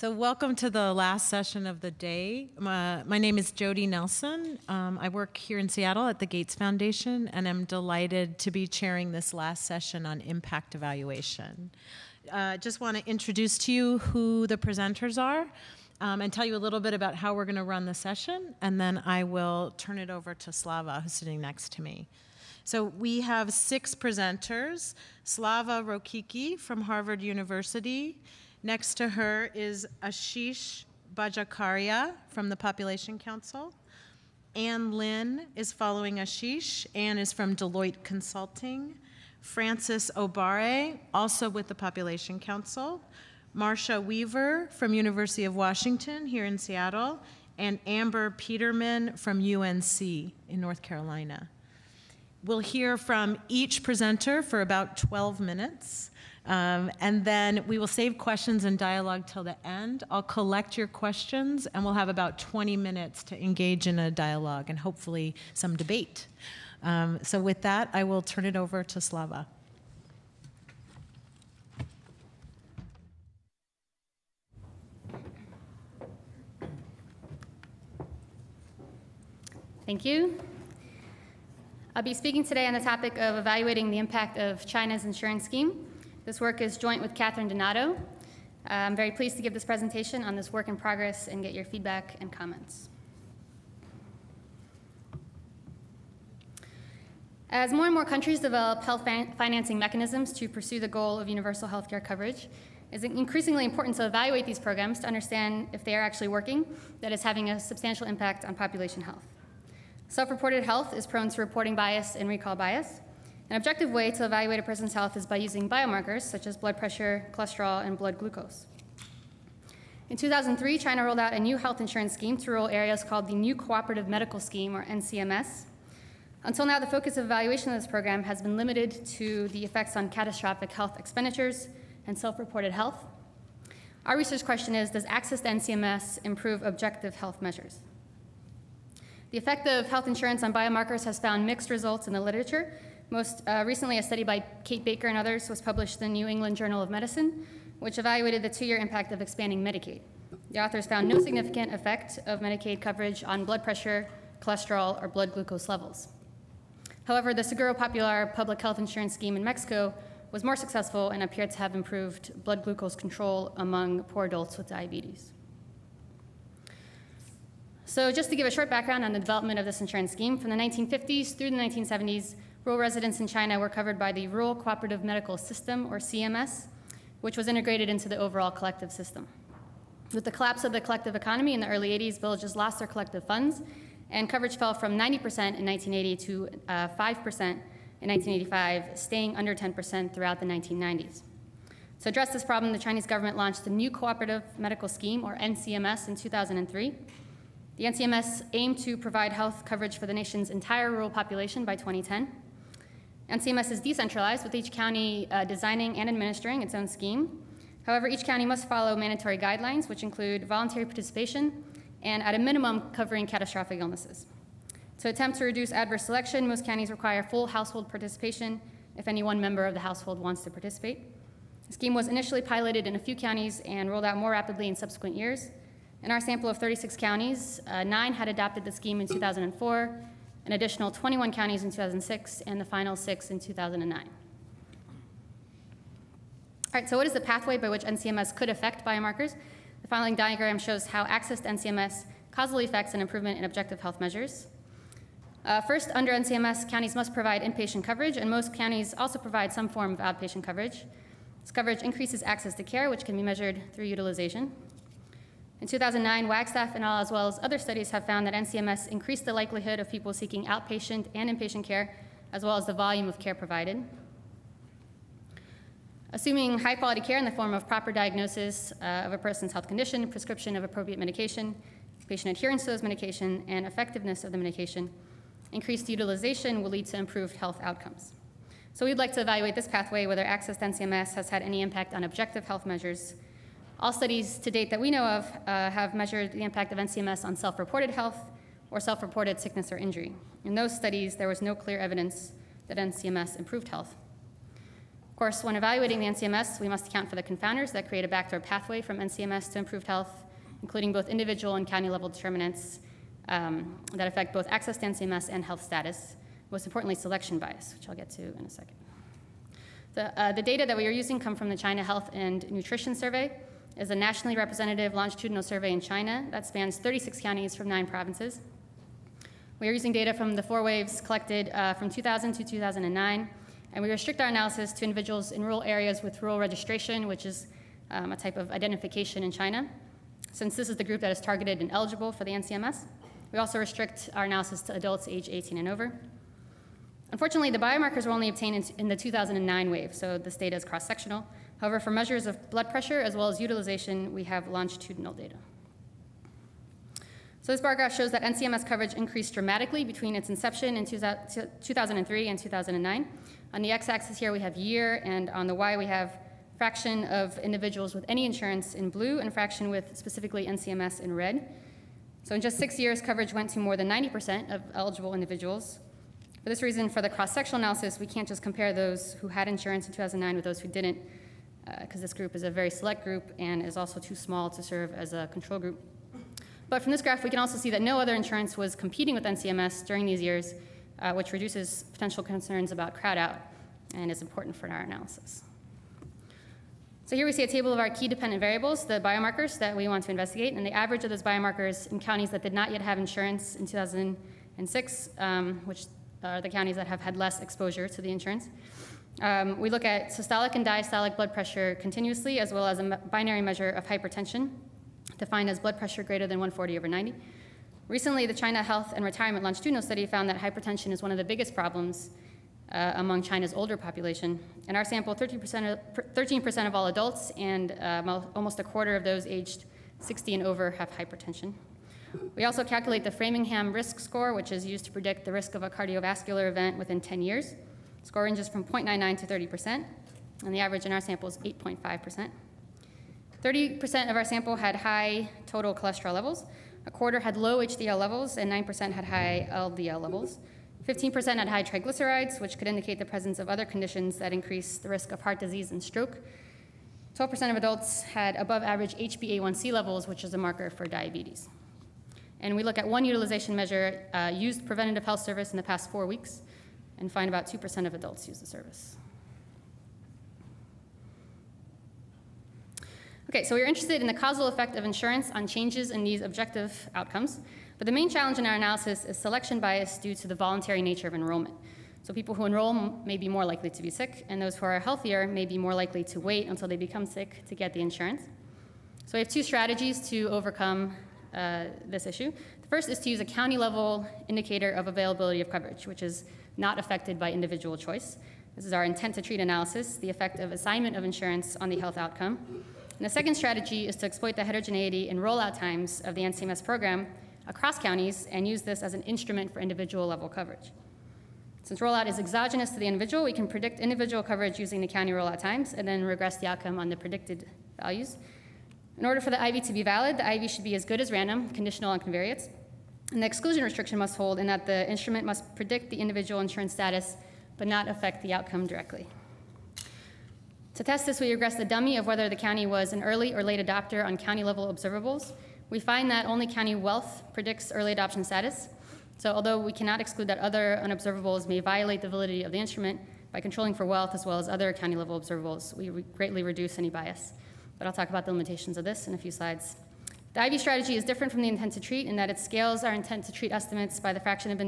So welcome to the last session of the day. My name is Jody Nelson. I work here in Seattle at the Gates Foundation, and I'm delighted to be chairing this last session on impact evaluation. Just want to introduce to you who the presenters are and tell you a little bit about how we're going to run the session, and then I will turn it over to Slawa, who's sitting next to me. So we have 6 presenters. Slawa Rokicki from Harvard University. Next to her is Ashish Bajracharya from the Population Council. Anne Lin is following Ashish. Anne is from Deloitte Consulting. Francis Obare, also with the Population Council. Marcia Weaver from University of Washington here in Seattle. And Amber Peterman from UNC in North Carolina. We'll hear from each presenter for about 12 minutes. And then we will save questions and dialogue till the end. I'll collect your questions, and we'll have about 20 minutes to engage in a dialogue and hopefully some debate. So with that, I will turn it over to Slawa. Thank you. I'll be speaking today on the topic of evaluating the impact of China's insurance scheme. This work is joint with Catherine Donato. I'm very pleased to give this presentation on this work in progress and get your feedback and comments. As more and more countries develop health financing mechanisms to pursue the goal of universal health care coverage, it's increasingly important to evaluate these programs to understand if they are actually working, that is having a substantial impact on population health. Self-reported health is prone to reporting bias and recall bias. An objective way to evaluate a person's health is by using biomarkers such as blood pressure, cholesterol, and blood glucose. In 2003, China rolled out a new health insurance scheme to rural areas called the New Cooperative Medical Scheme, or NCMS. Until now, the focus of evaluation of this program has been limited to the effects on catastrophic health expenditures and self-reported health. Our research question is, does access to NCMS improve objective health measures? The effect of health insurance on biomarkers has found mixed results in the literature. Most recently, a study by Kate Baker and others was published in the New England Journal of Medicine, which evaluated the 2-year impact of expanding Medicaid. The authors found no significant effect of Medicaid coverage on blood pressure, cholesterol, or blood glucose levels. However, the Seguro Popular public health insurance scheme in Mexico was more successful and appeared to have improved blood glucose control among poor adults with diabetes. So just to give a short background on the development of this insurance scheme, from the 1950s through the 1970s, rural residents in China were covered by the Rural Cooperative Medical System, or CMS, which was integrated into the overall collective system. With the collapse of the collective economy in the early 80s, villages lost their collective funds, and coverage fell from 90% in 1980 to 5% in 1985, staying under 10% throughout the 1990s. To address this problem, the Chinese government launched the New Cooperative Medical Scheme, or NCMS, in 2003. The NCMS aimed to provide health coverage for the nation's entire rural population by 2010. NCMS is decentralized, with each county designing and administering its own scheme. However, each county must follow mandatory guidelines, which include voluntary participation and, at a minimum, covering catastrophic illnesses. To attempt to reduce adverse selection, most counties require full household participation if any one member of the household wants to participate. The scheme was initially piloted in a few counties and rolled out more rapidly in subsequent years. In our sample of 36 counties, 9 had adopted the scheme in 2004, an additional 21 counties in 2006, and the final 6 in 2009. All right, so what is the pathway by which NCMS could affect biomarkers? The following diagram shows how access to NCMS causally affects an improvement in objective health measures. First, under NCMS, counties must provide inpatient coverage, and most counties also provide some form of outpatient coverage. This coverage increases access to care, which can be measured through utilization. In 2009, Wagstaff and as well as other studies have found that NCMS increased the likelihood of people seeking outpatient and inpatient care, as well as the volume of care provided. Assuming high-quality care in the form of proper diagnosis of a person's health condition, prescription of appropriate medication, patient adherence to those medication, and effectiveness of the medication, increased utilization will lead to improved health outcomes. So we'd like to evaluate this pathway, whether access to NCMS has had any impact on objective health measures. All studies to date that we know of have measured the impact of NCMS on self-reported health or self-reported sickness or injury. In those studies, there was no clear evidence that NCMS improved health. Of Of course, when evaluating the NCMS, we must account for the confounders that create a backdoor pathway from NCMS to improved health, including both individual and county-level determinants that affect both access to NCMS and health status. Most importantly, selection bias, which I'll get to in a second. The data that we are using come from the China Health and Nutrition Survey. It's a nationally representative longitudinal survey in China that spans 36 counties from 9 provinces. We are using data from the 4 waves collected from 2000 to 2009, and we restrict our analysis to individuals in rural areas with rural registration, which is a type of identification in China, since this is the group that is targeted and eligible for the NCMS. We also restrict our analysis to adults age 18 and over. Unfortunately, the biomarkers were only obtained in the 2009 wave, so this data is cross-sectional. However, for measures of blood pressure as well as utilization, we have longitudinal data. So this bar graph shows that NCMS coverage increased dramatically between its inception in 2003 and 2009. On the x-axis here, we have year, and on the y, we have fraction of individuals with any insurance in blue and fraction with specifically NCMS in red. So in just 6 years, coverage went to more than 90% of eligible individuals. For this reason, for the cross-sectional analysis, we can't just compare those who had insurance in 2009 with those who didn't, because this group is a very select group and is also too small to serve as a control group. But from this graph, we can also see that no other insurance was competing with NCMS during these years, which reduces potential concerns about crowd out and is important for our analysis. So here we see a table of our key dependent variables, the biomarkers that we want to investigate, and the average of those biomarkers in counties that did not yet have insurance in 2006, which are the counties that have had less exposure to the insurance. We look at systolic and diastolic blood pressure continuously, as well as a binary measure of hypertension, defined as blood pressure greater than 140/90. Recently, the China Health and Retirement Longitudinal Study found that hypertension is one of the biggest problems among China's older population. In our sample, 13% of all adults and almost a quarter of those aged 60 and over have hypertension. We also calculate the Framingham risk score, which is used to predict the risk of a cardiovascular event within 10 years. The score ranges from 0.99 to 30%, and the average in our sample is 8.5%. 30% of our sample had high total cholesterol levels, a quarter had low HDL levels, and 9% had high LDL levels. 15% had high triglycerides, which could indicate the presence of other conditions that increase the risk of heart disease and stroke. 12% of adults had above average HbA1c levels, which is a marker for diabetes. And we look at one utilization measure, used preventative health service in the past 4 weeks, and find about 2% of adults use the service. Okay, so we're interested in the causal effect of insurance on changes in these objective outcomes. But the main challenge in our analysis is selection bias due to the voluntary nature of enrollment. So people who enroll may be more likely to be sick, and those who are healthier may be more likely to wait until they become sick to get the insurance. So we have 2 strategies to overcome this issue. The first is to use a county-level indicator of availability of coverage, which is not affected by individual choice. This is our intent-to-treat analysis, the effect of assignment of insurance on the health outcome. And the second strategy is to exploit the heterogeneity in rollout times of the NCMS program across counties and use this as an instrument for individual-level coverage. Since rollout is exogenous to the individual, we can predict individual coverage using the county rollout times and then regress the outcome on the predicted values. In order for the IV to be valid, the IV should be as good as random, conditional on covariates. And the exclusion restriction must hold in that the instrument must predict the individual insurance status but not affect the outcome directly. To test this, we regress the dummy of whether the county was an early or late adopter on county-level observables. We find that only county wealth predicts early adoption status. So although we cannot exclude that other unobservables may violate the validity of the instrument, by controlling for wealth as well as other county-level observables, we greatly reduce any bias. But I'll talk about the limitations of this in a few slides. The IV strategy is different from the intent to treat in that it scales our intent to treat estimates by the fraction of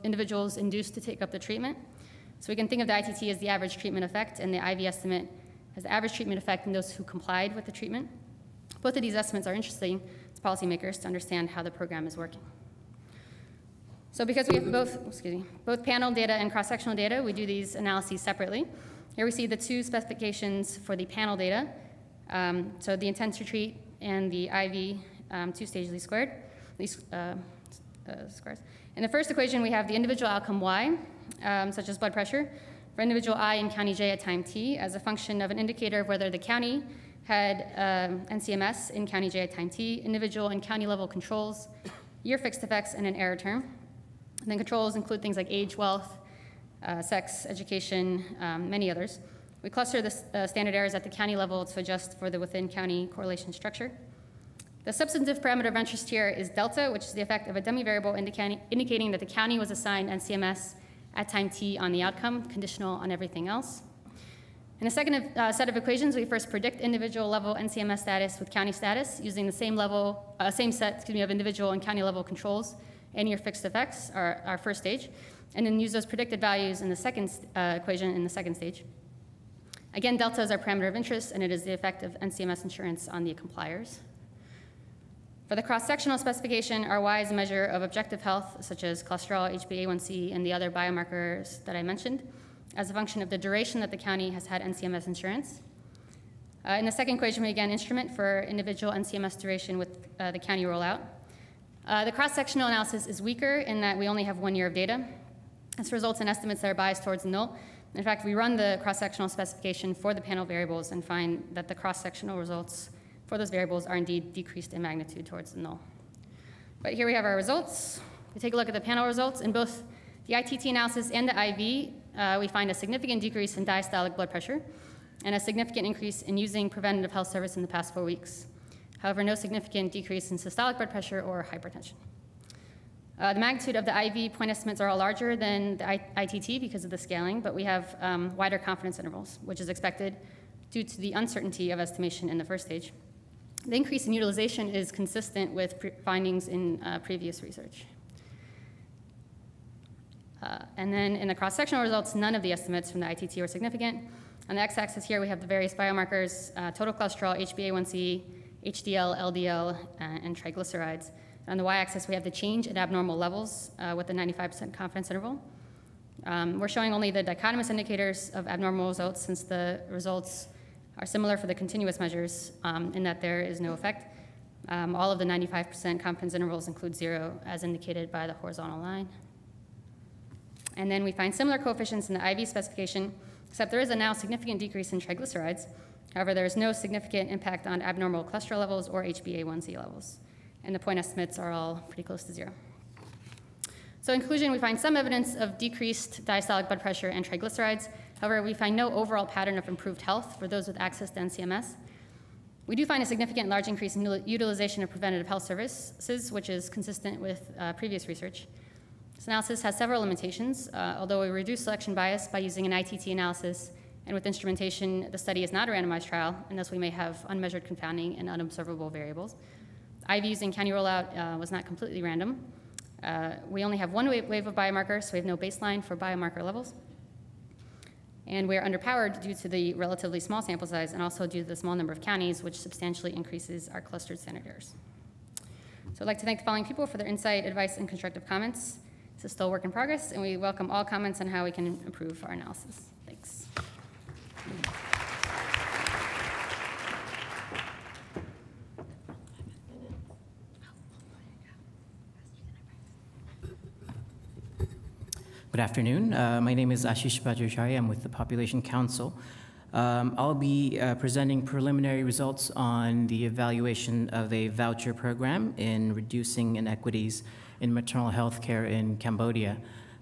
individuals induced to take up the treatment. So we can think of the ITT as the average treatment effect and the IV estimate as the average treatment effect in those who complied with the treatment. Both of these estimates are interesting to policymakers to understand how the program is working. So because we have both panel data and cross-sectional data, we do these analyses separately. Here we see the 2 specifications for the panel data. So the intent to treat and the IV 2-stage least squares. In the first equation, we have the individual outcome Y, such as blood pressure, for individual I in county J at time T as a function of an indicator of whether the county had NCMS in county J at time T, individual and county level controls, year fixed effects, and an error term. And then controls include things like age, wealth, sex, education, many others. We cluster the standard errors at the county level to adjust for the within county correlation structure. The substantive parameter of interest here is delta, which is the effect of a dummy variable indicating that the county was assigned NCMS at time t on the outcome, conditional on everything else. In the second set of equations, we first predict individual level NCMS status with county status using the same set of individual and county level controls and your fixed effects, our first stage, and then use those predicted values in the second equation in the second stage. Again, delta is our parameter of interest, and it is the effect of NCMS insurance on the compliers. For the cross-sectional specification, our Y is a measure of objective health, such as cholesterol, HbA1c, and the other biomarkers that I mentioned, as a function of the duration that the county has had NCMS insurance. In the second equation, we again instrument for individual NCMS duration with the county rollout. The cross-sectional analysis is weaker in that we only have 1 year of data. This results in estimates that are biased towards null. In fact, we run the cross-sectional specification for the panel variables and find that the cross-sectional results for those variables are indeed decreased in magnitude towards the null. But here we have our results. We take a look at the panel results. In both the ITT analysis and the IV, we find a significant decrease in diastolic blood pressure and a significant increase in using preventative health service in the past 4 weeks. However, no significant decrease in systolic blood pressure or hypertension. The magnitude of the IV point estimates are all larger than the ITT because of the scaling, but we have wider confidence intervals, which is expected due to the uncertainty of estimation in the first stage. The increase in utilization is consistent with findings in previous research. And then in the cross-sectional results, none of the estimates from the ITT were significant. On the x-axis here, we have the various biomarkers, total cholesterol, HbA1c, HDL, LDL, and triglycerides. On the y-axis, we have the change in abnormal levels with a 95% confidence interval. We're showing only the dichotomous indicators of abnormal results since the results are similar for the continuous measures in that there is no effect. All of the 95% confidence intervals include 0 as indicated by the horizontal line. And then we find similar coefficients in the IV specification, except there is a now significant decrease in triglycerides. However, there is no significant impact on abnormal cholesterol levels or HbA1c levels. And the point estimates are all pretty close to 0. So in conclusion, we find some evidence of decreased diastolic blood pressure and triglycerides. However, we find no overall pattern of improved health for those with access to NCMS. We do find a significant large increase in utilization of preventative health services, which is consistent with previous research. This analysis has several limitations. Although we reduce selection bias by using an ITT analysis, and with instrumentation, the study is not a randomized trial, and thus we may have unmeasured confounding and unobservable variables. IV using county rollout was not completely random. We only have 1 wave of biomarkers, so we have no baseline for biomarker levels. And we are underpowered due to the relatively small sample size and also due to the small number of counties, which substantially increases our clustered standard errors. So I'd like to thank the following people for their insight, advice, and constructive comments. This is still a work in progress, and we welcome all comments on how we can improve our analysis. Thanks. Good afternoon. My name is Ashish Bajracharya. I'm with the Population Council. I'll be presenting preliminary results on the evaluation of a voucher program in reducing inequities in maternal health care in Cambodia.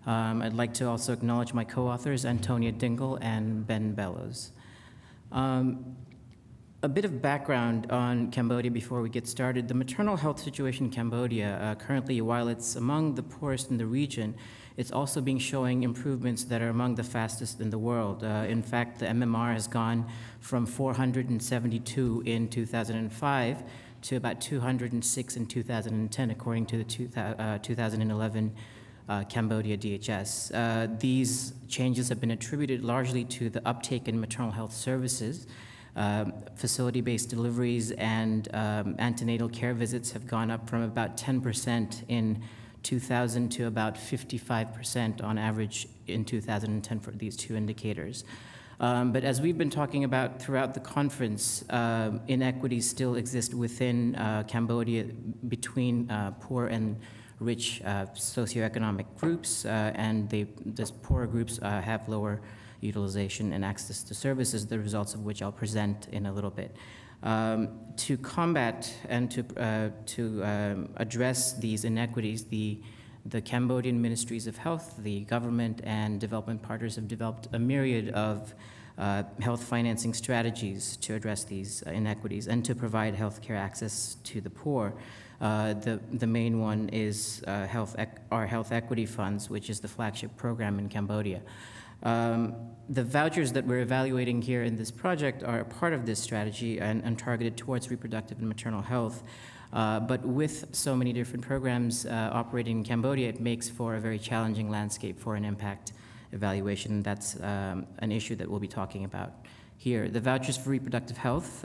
I'd like to also acknowledge my co-authors, Antonia Dingle and Ben Bellows. A bit of background on Cambodia before we get started. The maternal health situation in Cambodia, currently, while it's among the poorest in the region, it's also been showing improvements that are among the fastest in the world. In fact, the MMR has gone from 472 in 2005 to about 206 in 2010, according to the 2011 Cambodia DHS. These changes have been attributed largely to the uptake in maternal health services. Facility-based deliveries and antenatal care visits have gone up from about 10% in 2000 to about 55% on average in 2010 for these 2 indicators. But as we've been talking about throughout the conference, inequities still exist within Cambodia between poor and rich socioeconomic groups, and these poorer groups have lower utilization and access to services, the results of which I'll present in a little bit. To combat and to address these inequities, the Cambodian Ministries of Health, the government, and development partners have developed a myriad of health financing strategies to address these inequities and to provide healthcare access to the poor. The main one is our health equity funds, which is the flagship program in Cambodia. The vouchers that we're evaluating here in this project are a part of this strategy and targeted towards reproductive and maternal health. But with so many different programs operating in Cambodia, it makes for a very challenging landscape for an impact evaluation. That's an issue that we'll be talking about here. The vouchers for reproductive health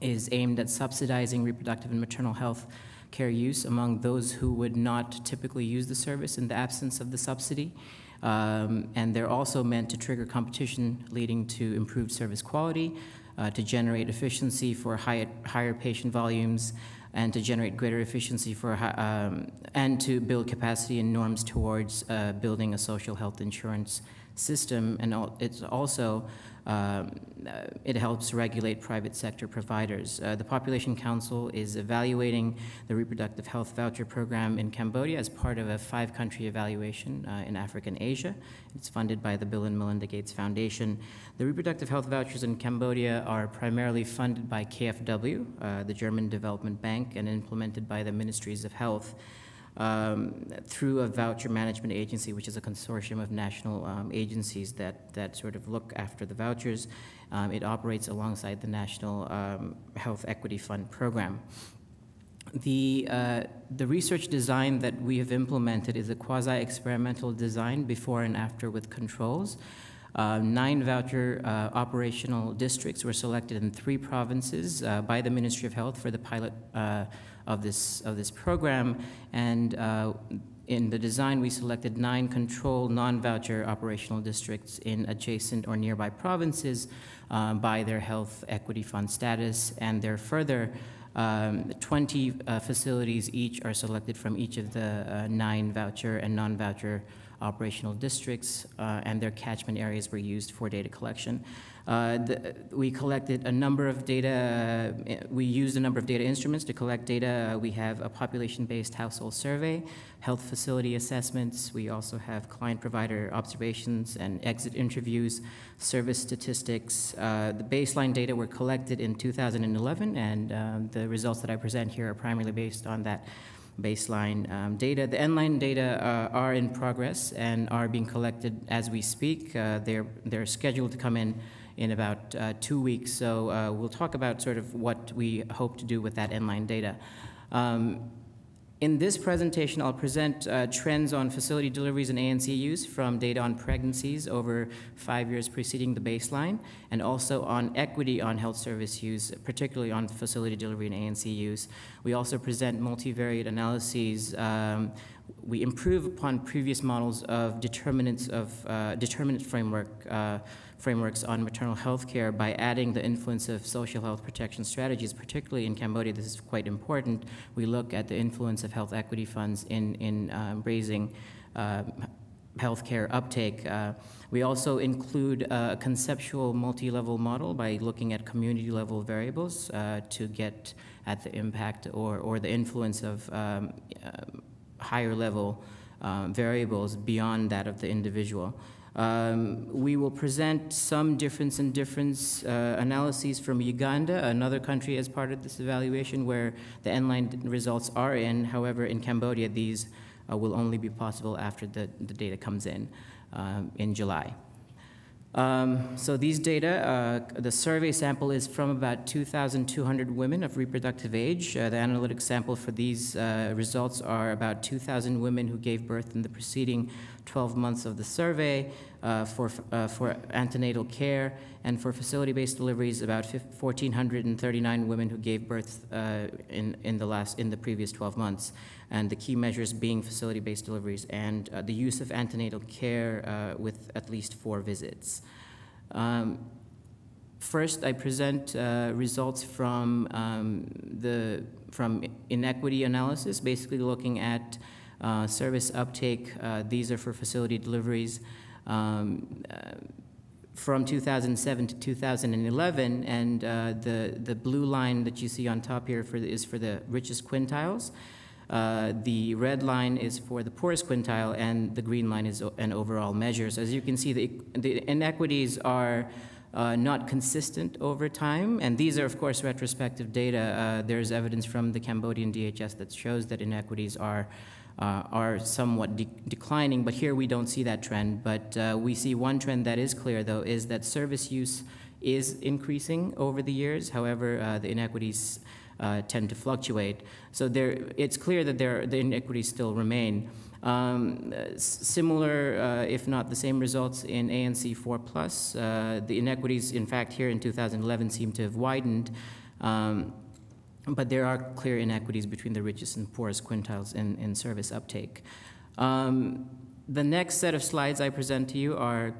is aimed at subsidizing reproductive and maternal health care use among those who would not typically use the service in the absence of the subsidy. And they're also meant to trigger competition, leading to improved service quality, to generate efficiency for higher patient volumes, and to generate greater efficiency for and to build capacity and norms towards building a social health insurance system. And it's also it helps regulate private sector providers. The Population Council is evaluating the reproductive health voucher program in Cambodia as part of a 5-country evaluation in Africa and Asia. It's funded by the Bill and Melinda Gates Foundation. The reproductive health vouchers in Cambodia are primarily funded by KfW, the German Development Bank, and implemented by the Ministries of Health. Through a voucher management agency, which is a consortium of national agencies that sort of look after the vouchers. It operates alongside the National Health Equity Fund program. The research design that we have implemented is a quasi-experimental design before and after with controls. 9 voucher operational districts were selected in 3 provinces by the Ministry of Health for the pilot of this program, and in the design we selected 9 control non-voucher operational districts in adjacent or nearby provinces by their health equity fund status, and there further 20 facilities each are selected from each of the 9 voucher and non-voucher operational districts, and their catchment areas were used for data collection. We collected a number of data, we used a number of data instruments to collect data. We have a population-based household survey, health facility assessments. We also have client-provider observations and exit interviews, service statistics. The baseline data were collected in 2011, and the results that I present here are primarily based on that baseline data. The end-line data are in progress and are being collected as we speak. They're scheduled to come in about 2 weeks, so we'll talk about sort of what we hope to do with that end-line data. In this presentation, I'll present trends on facility deliveries and ANC use from data on pregnancies over 5 years preceding the baseline, and also on equity on health service use, particularly on facility delivery and ANC use. We also present multivariate analyses. We improve upon previous models of determinant frameworks on maternal health care by adding the influence of social health protection strategies, particularly in Cambodia. This is quite important. We look at the influence of health equity funds in raising healthcare uptake. We also include a conceptual multi-level model by looking at community-level variables to get at the impact or the influence of higher-level variables beyond that of the individual. We will present some difference analyses from Uganda, another country as part of this evaluation where the end-line results are in. However, in Cambodia, these will only be possible after the data comes in July. So these data, the survey sample is from about 2,200 women of reproductive age. The analytic sample for these results are about 2,000 women who gave birth in the preceding 12 months of the survey for antenatal care, and for facility-based deliveries, about 1,439 women who gave birth in the previous 12 months. And the key measures being facility-based deliveries and the use of antenatal care with at least 4 visits. First, I present results from inequity analysis, basically looking at service uptake. These are for facility deliveries from 2007 to 2011, and the blue line that you see on top here is for the richest quintiles. The red line is for the poorest quintile, and the green line is an overall measure. So as you can see, the inequities are not consistent over time, and these are, of course, retrospective data. There's evidence from the Cambodian DHS that shows that inequities are somewhat declining, but here we don't see that trend. But we see one trend that is clear, though, is that service use is increasing over the years. However, the inequities tend to fluctuate. So it's clear that the inequities still remain. Similar, if not the same results in ANC 4+. The inequities, in fact, here in 2011 seem to have widened, but there are clear inequities between the richest and poorest quintiles in service uptake. The next set of slides I present to you are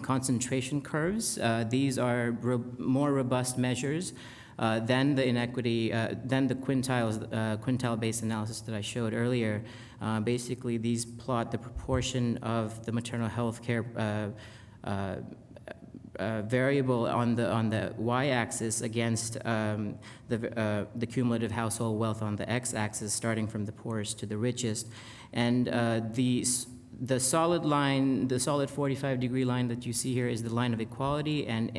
concentration curves. These are more robust measures than the inequity, than the quintile-based analysis that I showed earlier. Basically, these plot the proportion of the maternal health care variable on the y-axis against the cumulative household wealth on the x-axis, starting from the poorest to the richest. And the solid line, the solid 45-degree line that you see here is the line of equality, and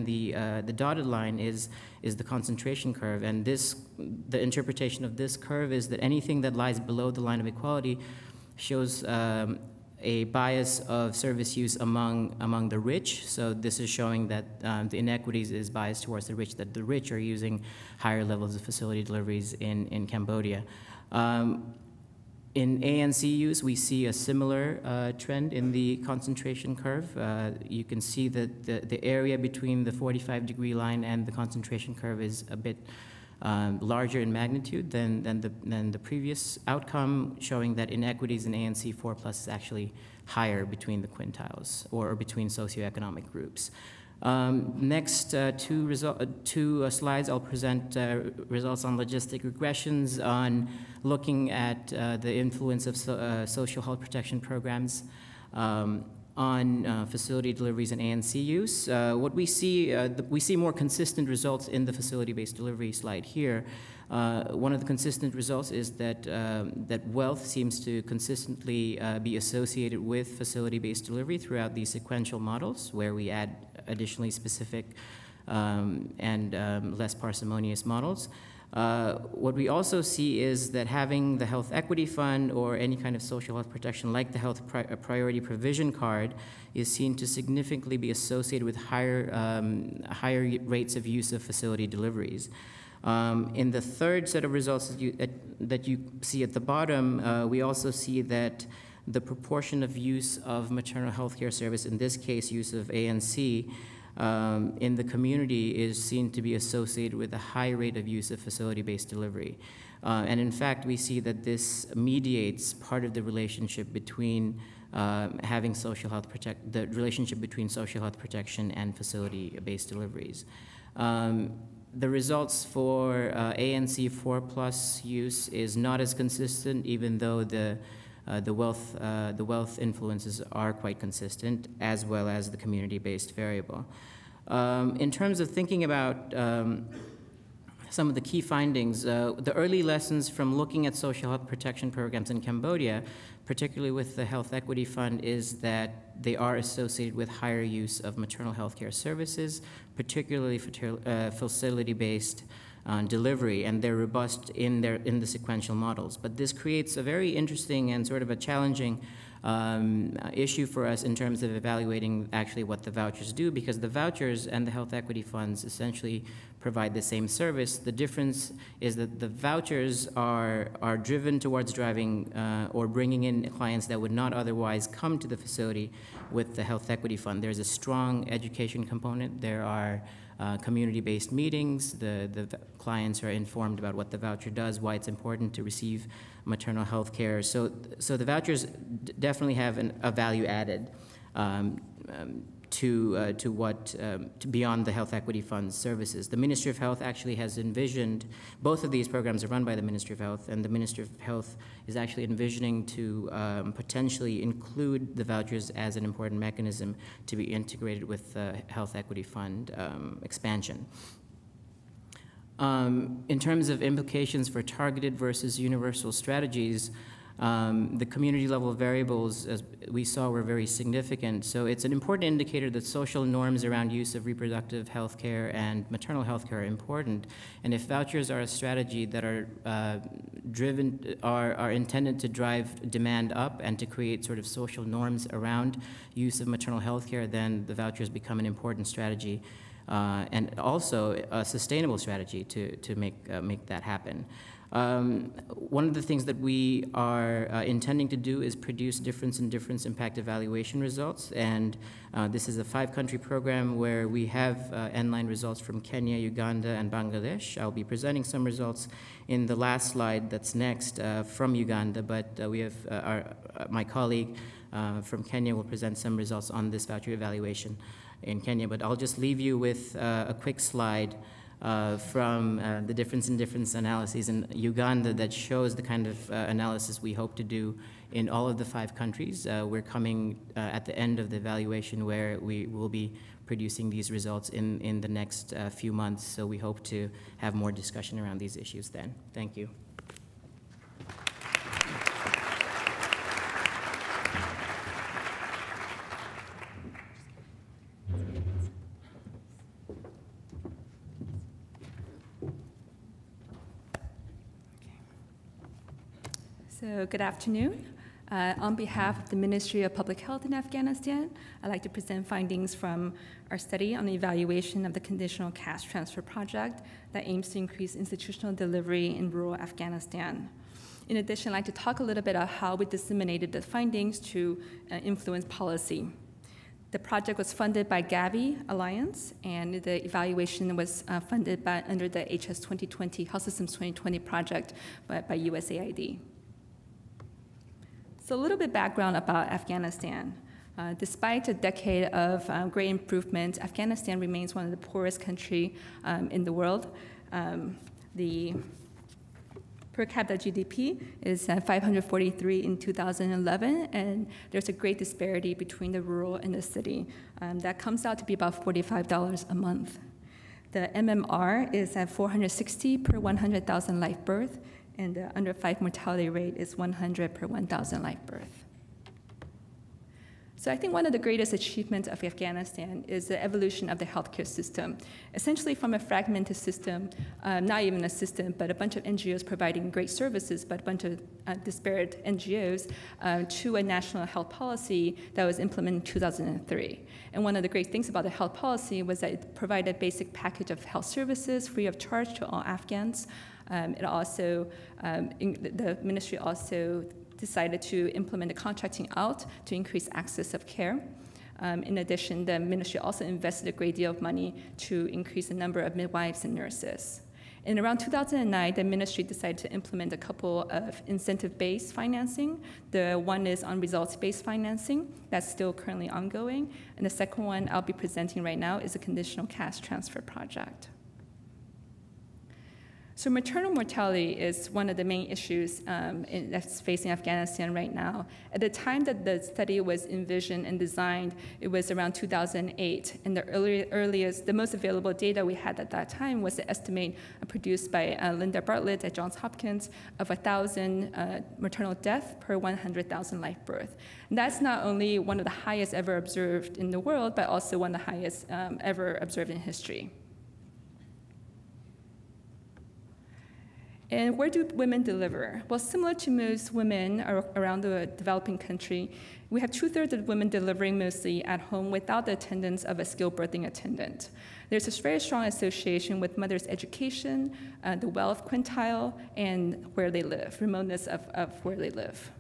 the dotted line is the concentration curve. And the interpretation of this curve is that anything that lies below the line of equality shows a bias of service use among the rich. So this is showing that the inequities is biased towards the rich, that the rich are using higher levels of facility deliveries in Cambodia. In ANC use, we see a similar trend in the concentration curve. You can see that the area between the 45-degree line and the concentration curve is a bit larger in magnitude than the previous outcome, showing that inequities in ANC 4+ is actually higher between the quintiles or between socioeconomic groups. Next two slides, I'll present results on logistic regressions, on looking at the influence of social health protection programs on facility deliveries and ANC use. What we see more consistent results in the facility-based delivery slide here. One of the consistent results is that wealth seems to consistently be associated with facility-based delivery throughout these sequential models, where we add additionally specific and less parsimonious models. What we also see is that having the health equity fund or any kind of social health protection like the health priority provision card is seen to significantly be associated with higher rates of use of facility deliveries. In the third set of results that you see at the bottom, we also see that the proportion of use of maternal health care service, in this case use of ANC, in the community is seen to be associated with a high rate of use of facility-based delivery. And in fact, we see that this mediates part of the relationship between having social health the relationship between social health protection and facility-based deliveries. The results for ANC 4+ use is not as consistent, even though the wealth influences are quite consistent, as well as the community-based variable. In terms of thinking about some of the key findings, the early lessons from looking at social health protection programs in Cambodia, particularly with the Health Equity Fund, is that they are associated with higher use of maternal health care services, particularly facility-based delivery, and they're robust in the sequential models. But this creates a very interesting and sort of a challenging issue for us in terms of evaluating actually what the vouchers do, because the vouchers and the health equity funds essentially provide the same service. The difference is that the vouchers are driven towards driving or bringing in clients that would not otherwise come to the facility with the health equity fund. There's a strong education component. There are community-based meetings. The clients are informed about what the voucher does, why it's important to receive maternal health care. So the vouchers definitely have a value added to beyond the Health Equity Fund's services. The Ministry of Health actually has envisioned, both of these programs are run by the Ministry of Health, and the Ministry of Health is actually envisioning to potentially include the vouchers as an important mechanism to be integrated with the Health Equity Fund expansion. In terms of implications for targeted versus universal strategies, the community level variables, as we saw, were very significant. So it's an important indicator that social norms around use of reproductive health care and maternal health care are important. And if vouchers are a strategy that are are intended to drive demand up and to create sort of social norms around use of maternal health care, then the vouchers become an important strategy. And also a sustainable strategy to make that happen. One of the things that we are intending to do is produce difference in difference impact evaluation results, and this is a 5-country program where we have end-line results from Kenya, Uganda, and Bangladesh. I'll be presenting some results in the last slide that's next from Uganda, but we have my colleague from Kenya will present some results on this voucher evaluation in Kenya, but I'll just leave you with a quick slide from the difference in difference analyses in Uganda that shows the kind of analysis we hope to do in all of the 5 countries. We're coming at the end of the evaluation where we will be producing these results in the next few months, so we hope to have more discussion around these issues then. Thank you. So good afternoon. On behalf of the Ministry of Public Health in Afghanistan, I'd like to present findings from our study on the evaluation of the conditional cash transfer project that aims to increase institutional delivery in rural Afghanistan. In addition, I'd like to talk a little bit about how we disseminated the findings to influence policy. The project was funded by Gavi Alliance, and the evaluation was funded under the HS 2020, Health Systems 2020 project by USAID. So a little bit background about Afghanistan. Despite a decade of great improvement, Afghanistan remains one of the poorest countries in the world. The per capita GDP is 543 in 2011, and there's a great disparity between the rural and the city. That comes out to be about $45 a month. The MMR is at 460 per 100,000 live birth, and the under 5 mortality rate is 100 per 1,000 live birth. So I think one of the greatest achievements of Afghanistan is the evolution of the healthcare system. Essentially from a fragmented system, not even a system, but a bunch of NGOs providing great services, but a bunch of disparate NGOs, to a national health policy that was implemented in 2003. And one of the great things about the health policy was that it provided a basic package of health services free of charge to all Afghans. It also, the ministry also decided to implement the contracting out to increase access of care. In addition, the ministry also invested a great deal of money to increase the number of midwives and nurses. In around 2009, the ministry decided to implement a couple of incentive-based financing. The one is on results-based financing. That's still currently ongoing. And the second one I'll be presenting right now is a conditional cash transfer project. So maternal mortality is one of the main issues that's facing Afghanistan right now. At the time that the study was envisioned and designed, it was around 2008, and the most available data we had at that time was the estimate produced by Linda Bartlett at Johns Hopkins of 1,000 maternal deaths per 100,000 live birth. And that's not only one of the highest ever observed in the world, but also one of the highest ever observed in history. And where do women deliver? Well, similar to most women around the developing country, we have 2/3 of women delivering mostly at home without the attendance of a skilled birthing attendant. There's a very strong association with mothers' education, the wealth quintile, and where they live, remoteness of where they live.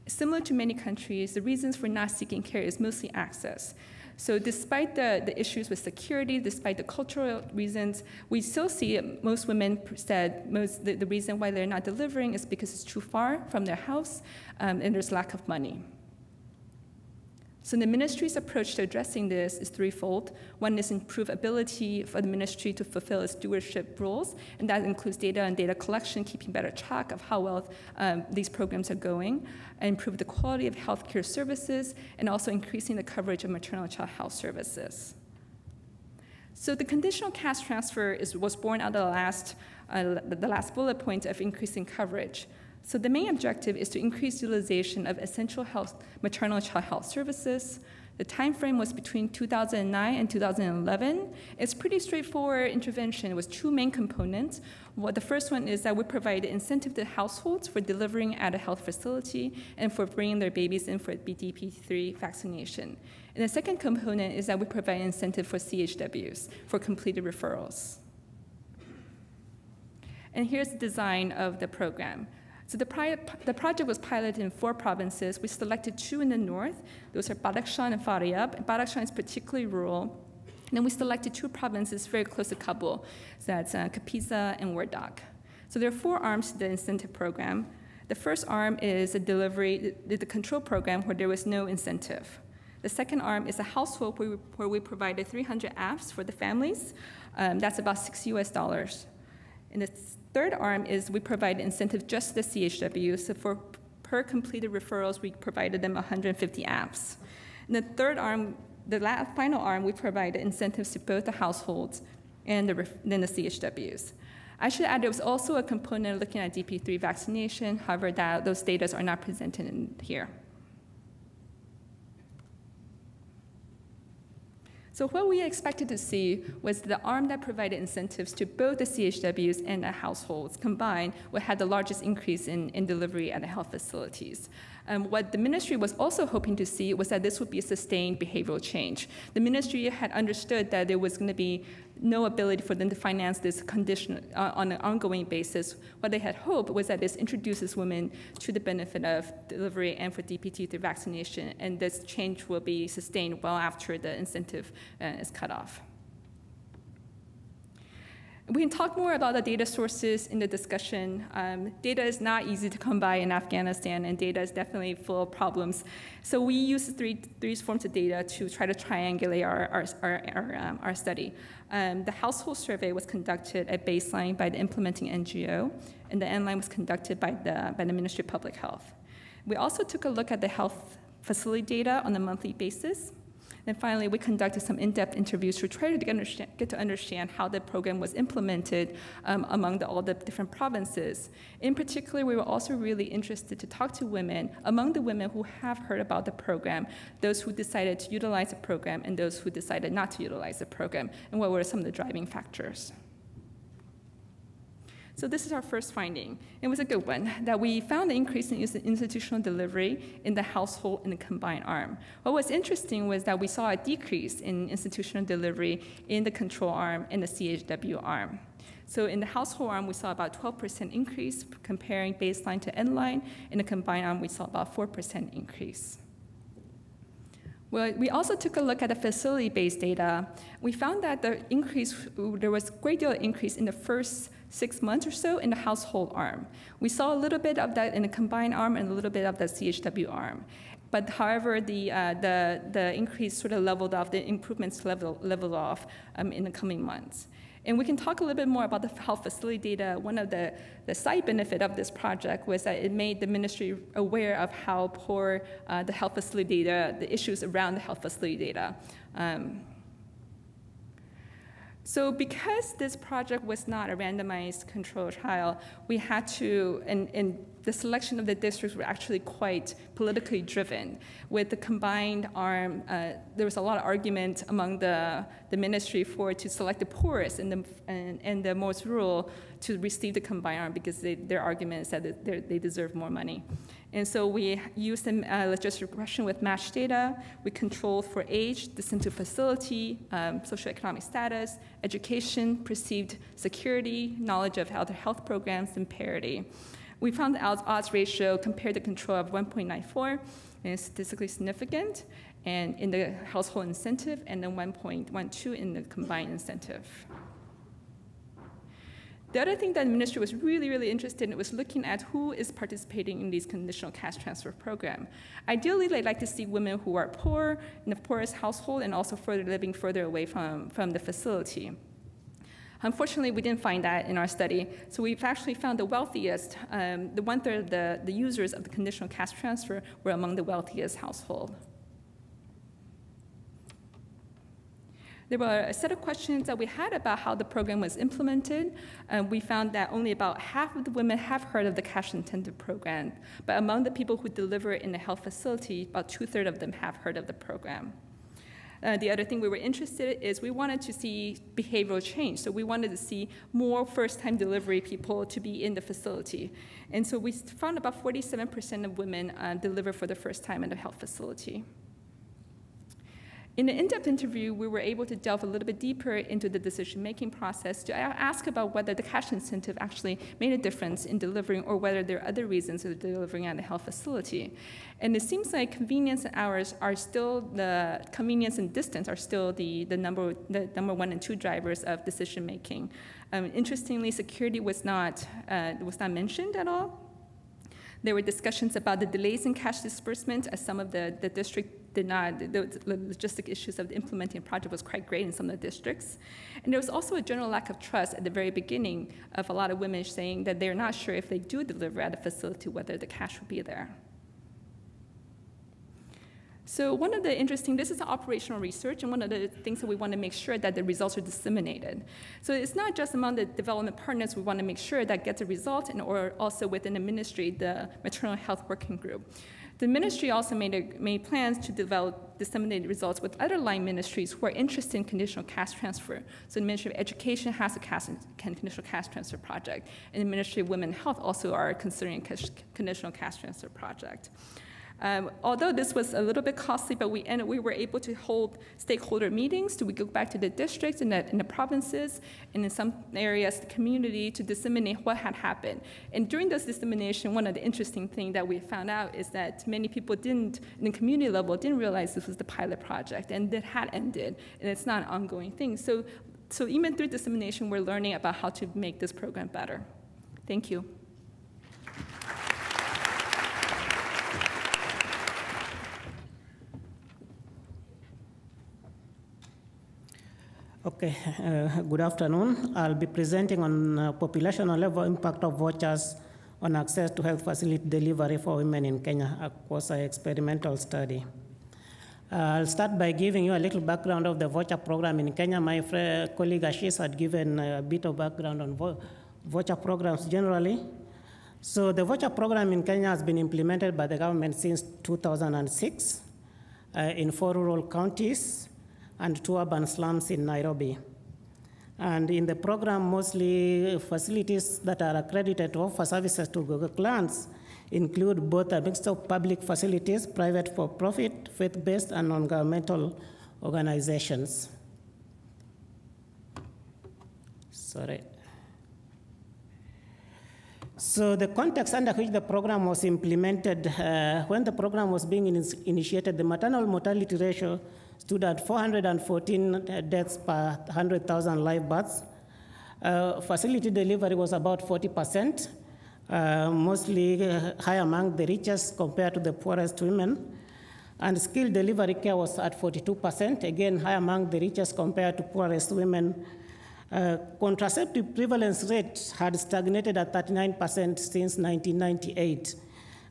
Similar to many countries, the reasons for not seeking care is mostly access. So despite the issues with security, despite the cultural reasons, we still see most women said the reason why they're not delivering is because it's too far from their house and there's lack of money. So the ministry's approach to addressing this is threefold. One is improve ability for the ministry to fulfill its stewardship roles, and that includes data and data collection, keeping better track of how well these programs are going, and improve the quality of healthcare services, and also increasing the coverage of maternal and child health services. So the conditional cash transfer was born out of the last bullet point of increasing coverage. So the main objective is to increase utilization of essential health, maternal child health services. The time frame was between 2009 and 2011. It's pretty straightforward intervention with two main components. The first one is that we provide incentive to households for delivering at a health facility and for bringing their babies in for DPT3 vaccination. And the second component is that we provide incentive for CHWs for completed referrals. And here's the design of the program. So the project was piloted in 4 provinces. We selected 2 in the north. Those are Bajracharya and Faryab. Bajracharya is particularly rural. And then we selected 2 provinces very close to Kabul. So that's Kapisa and Wardak. So there are 4 arms to the incentive program. The first arm is a delivery, the control program where there was no incentive. The second arm is a household where we provided 300 apps for the families. That's about $6 US. And the third arm is we provide incentive just to the CHW. So for per completed referrals, we provided them 150 apps. And the third arm, the final arm, we provided incentives to both the households and then the CHWs. I should add there was also a component looking at DP3 vaccination. However, those data are not presented in here. So what we expected to see was the arm that provided incentives to both the CHWs and the households combined would have the largest increase in delivery at the health facilities. What the ministry was also hoping to see was that this would be a sustained behavioral change. The ministry had understood that there was going to be no ability for them to finance this condition on an ongoing basis. What they had hoped was that this introduces women to the benefit of delivery and for DPT through vaccination, and this change will be sustained well after the incentive is cut off. We can talk more about the data sources in the discussion. Data is not easy to come by in Afghanistan, and data is definitely full of problems. So we use three forms of data to try to triangulate our study. The household survey was conducted at baseline by the implementing NGO, and the end line was conducted by the Ministry of Public Health. We also took a look at the health facility data on a monthly basis. And finally, we conducted some in-depth interviews to try to get to understand how the program was implemented among all the different provinces. In particular, we were also really interested to talk to women, among the women who have heard about the program, those who decided to utilize the program and those who decided not to utilize the program, and what were some of the driving factors. So this is our first finding. It was a good one, that we found an increase in institutional delivery in the household and the combined arm. What was interesting was that we saw a decrease in institutional delivery in the control arm and the CHW arm. So in the household arm, we saw about 12% increase comparing baseline to end line. In the combined arm, we saw about 4% increase. Well, we also took a look at the facility-based data. We found that there was a great deal of increase in the first 6 months or so in the household arm. We saw a little bit of that in the combined arm and a little bit of the CHW arm. But however, the increase sort of leveled off, the improvements leveled off in the coming months. And we can talk a little bit more about the health facility data. One of the side benefit of this project was that it made the ministry aware of how poor the health facility data, the issues around the health facility data. So because this project was not a randomized control trial, we had to, and the selection of the districts were actually quite politically driven. With the combined arm, there was a lot of argument among the ministry to select the poorest and the most rural to receive the combined arm because their argument said that they deserve more money. And so we used the logistic regression with matched data. We controlled for age, distance to facility, socioeconomic status, education, perceived security, knowledge of other health programs, and parity. We found the odds ratio compared to control of 1.94, and it's statistically significant, and in the household incentive, and then 1.12 in the combined incentive. The other thing that the ministry was really, really interested in was looking at who is participating in these conditional cash transfer program. Ideally, they'd like to see women who are poor, in the poorest household, and also living further away from the facility. Unfortunately, we didn't find that in our study, so we've actually found the wealthiest, the 1/3 of the users of the conditional cash transfer were among the wealthiest household. There were a set of questions that we had about how the program was implemented. We found that only about half of the women have heard of the cash incentive program, but among the people who deliver in the health facility, about 2/3 of them have heard of the program. The other thing we were interested in is we wanted to see behavioral change. So we wanted to see more first-time delivery people to be in the facility. And so we found about 47% of women deliver for the first time in the health facility. In the in-depth interview, we were able to delve a little bit deeper into the decision-making process to ask about whether the cash incentive actually made a difference in delivering or whether there are other reasons for delivering at the health facility. And it seems like convenience and hours are still, the convenience and distance are still the number 1 and 2 drivers of decision-making. Interestingly, security was not mentioned at all. There were discussions about the delays in cash disbursement, as some of the district did not, the logistic issues of the implementing project was quite great in some of the districts. And there was also a general lack of trust at the very beginning of a lot of women saying that they're not sure if they do deliver at a facility, whether the cash will be there. So one of the interesting, this is operational research, and one of the things that we want to make sure that the results are disseminated. So it's not just among the development partners we want to make sure that gets a result, or also within the ministry, the maternal health working group. The ministry also made plans to disseminate results with other line ministries who are interested in conditional cash transfer. So the Ministry of Education has a conditional cash transfer project, and the Ministry of Women and Health also are considering a conditional cash transfer project. Although this was a little bit costly, but we were able to hold stakeholder meetings. We go back to the districts and in the provinces, and in some areas, the community, to disseminate what had happened. And during this dissemination, one of the interesting things that we found out is that many people in the community level, didn't realize this was the pilot project, and it had ended, and it's not an ongoing thing. So even through dissemination, we're learning about how to make this program better. Thank you. Okay, good afternoon. I'll be presenting on population level impact of vouchers on access to health facility delivery for women in Kenya, across an experimental study. I'll start by giving you a little background of the voucher program in Kenya. My colleague Ashish had given a bit of background on voucher programs generally. So the voucher program in Kenya has been implemented by the government since 2006 in 4 rural counties and 2 urban slums in Nairobi. And in the program, mostly facilities that are accredited to offer services to Google clients include both a mix of public facilities, private for-profit, faith-based, and non-governmental organizations. Sorry. So the context under which the program was implemented, when the program was being initiated, the maternal mortality ratio stood at 414 deaths per 100,000 live births. Facility delivery was about 40%, mostly high among the richest compared to the poorest women. And skilled delivery care was at 42%, again high among the richest compared to poorest women. Contraceptive prevalence rate had stagnated at 39% since 1998,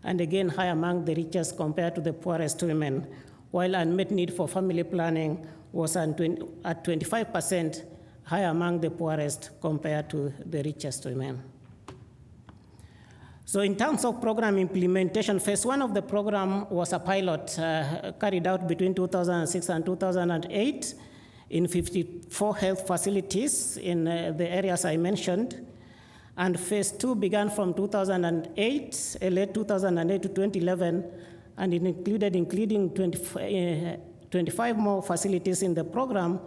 and again high among the richest compared to the poorest women, while unmet need for family planning was at 25%, high among the poorest compared to the richest women. So in terms of program implementation, phase 1 of the program was a pilot carried out between 2006 and 2008 in 54 health facilities in the areas I mentioned. And phase 2 began from 2008, late 2008 to 2011, and it including 25 more facilities in the program,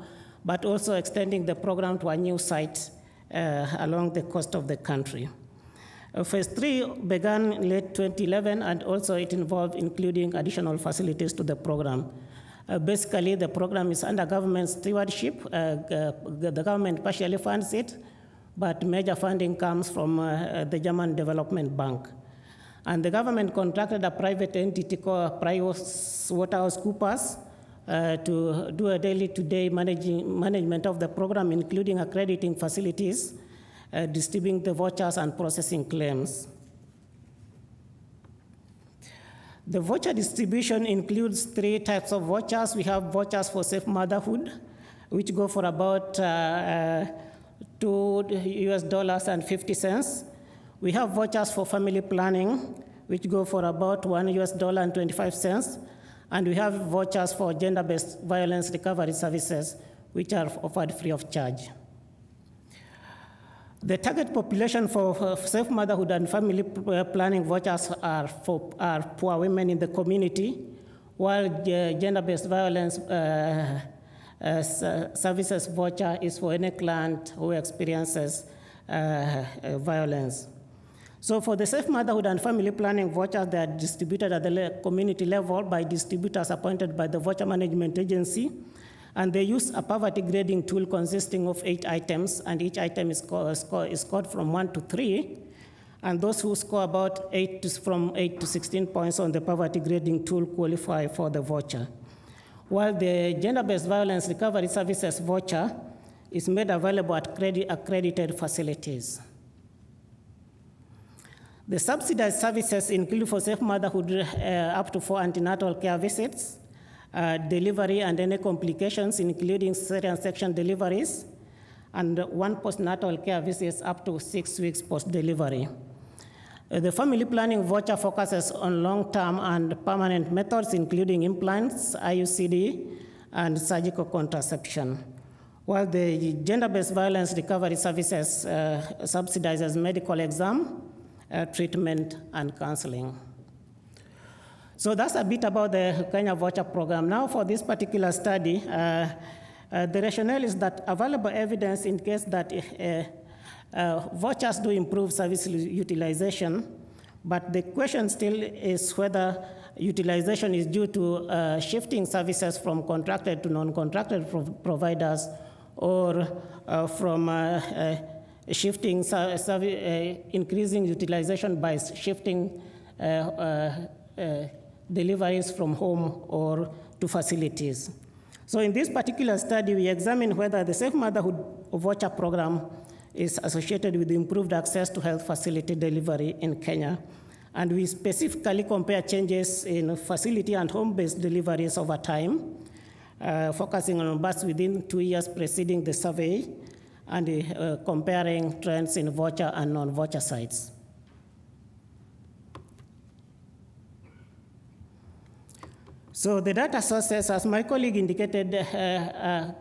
but also extending the program to a new site along the coast of the country. Phase 3 began late 2011, and also it involved including additional facilities to the program. Basically, the program is under government stewardship. The government partially funds it, but major funding comes from the German Development Bank. And the government contracted a private entity called PricewaterhouseCoopers to do a day-to-day management of the program, including accrediting facilities, distributing the vouchers, and processing claims. The voucher distribution includes 3 types of vouchers. We have vouchers for safe motherhood, which go for about $2.50. We have vouchers for family planning, which go for about $1.25. And we have vouchers for gender-based violence recovery services, which are offered free of charge. The target population for safe motherhood and family planning vouchers are poor women in the community, while gender-based violence services voucher is for any client who experiences violence. So for the safe motherhood and family planning vouchers, they are distributed at the community level by distributors appointed by the Voucher Management Agency, and they use a poverty grading tool consisting of 8 items, and each item is scored from 1 to 3, and those who score about from 8 to 16 points on the poverty grading tool qualify for the voucher. While the gender-based violence recovery services voucher is made available at accredited facilities. The subsidized services include for safe motherhood up to 4 antenatal care visits, delivery and any complications, including cesarean section deliveries, and 1 postnatal care visits up to 6 weeks post-delivery. The family planning voucher focuses on long-term and permanent methods, including implants, IUCD, and surgical contraception. While the gender-based violence recovery services subsidizes medical exam, treatment, and counseling. So that's a bit about the Kenya voucher program. Now for this particular study, the rationale is that available evidence indicates that vouchers do improve service utilization, but the question still is whether utilization is due to shifting services from contracted to non-contracted providers, or from increasing utilization by shifting deliveries from home or to facilities. So in this particular study, we examined whether the Safe Motherhood Voucher program is associated with improved access to health facility delivery in Kenya. And we specifically compare changes in facility and home-based deliveries over time, focusing on births within 2 years preceding the survey, and comparing trends in voucher and non-voucher sites. So the data sources, as my colleague indicated,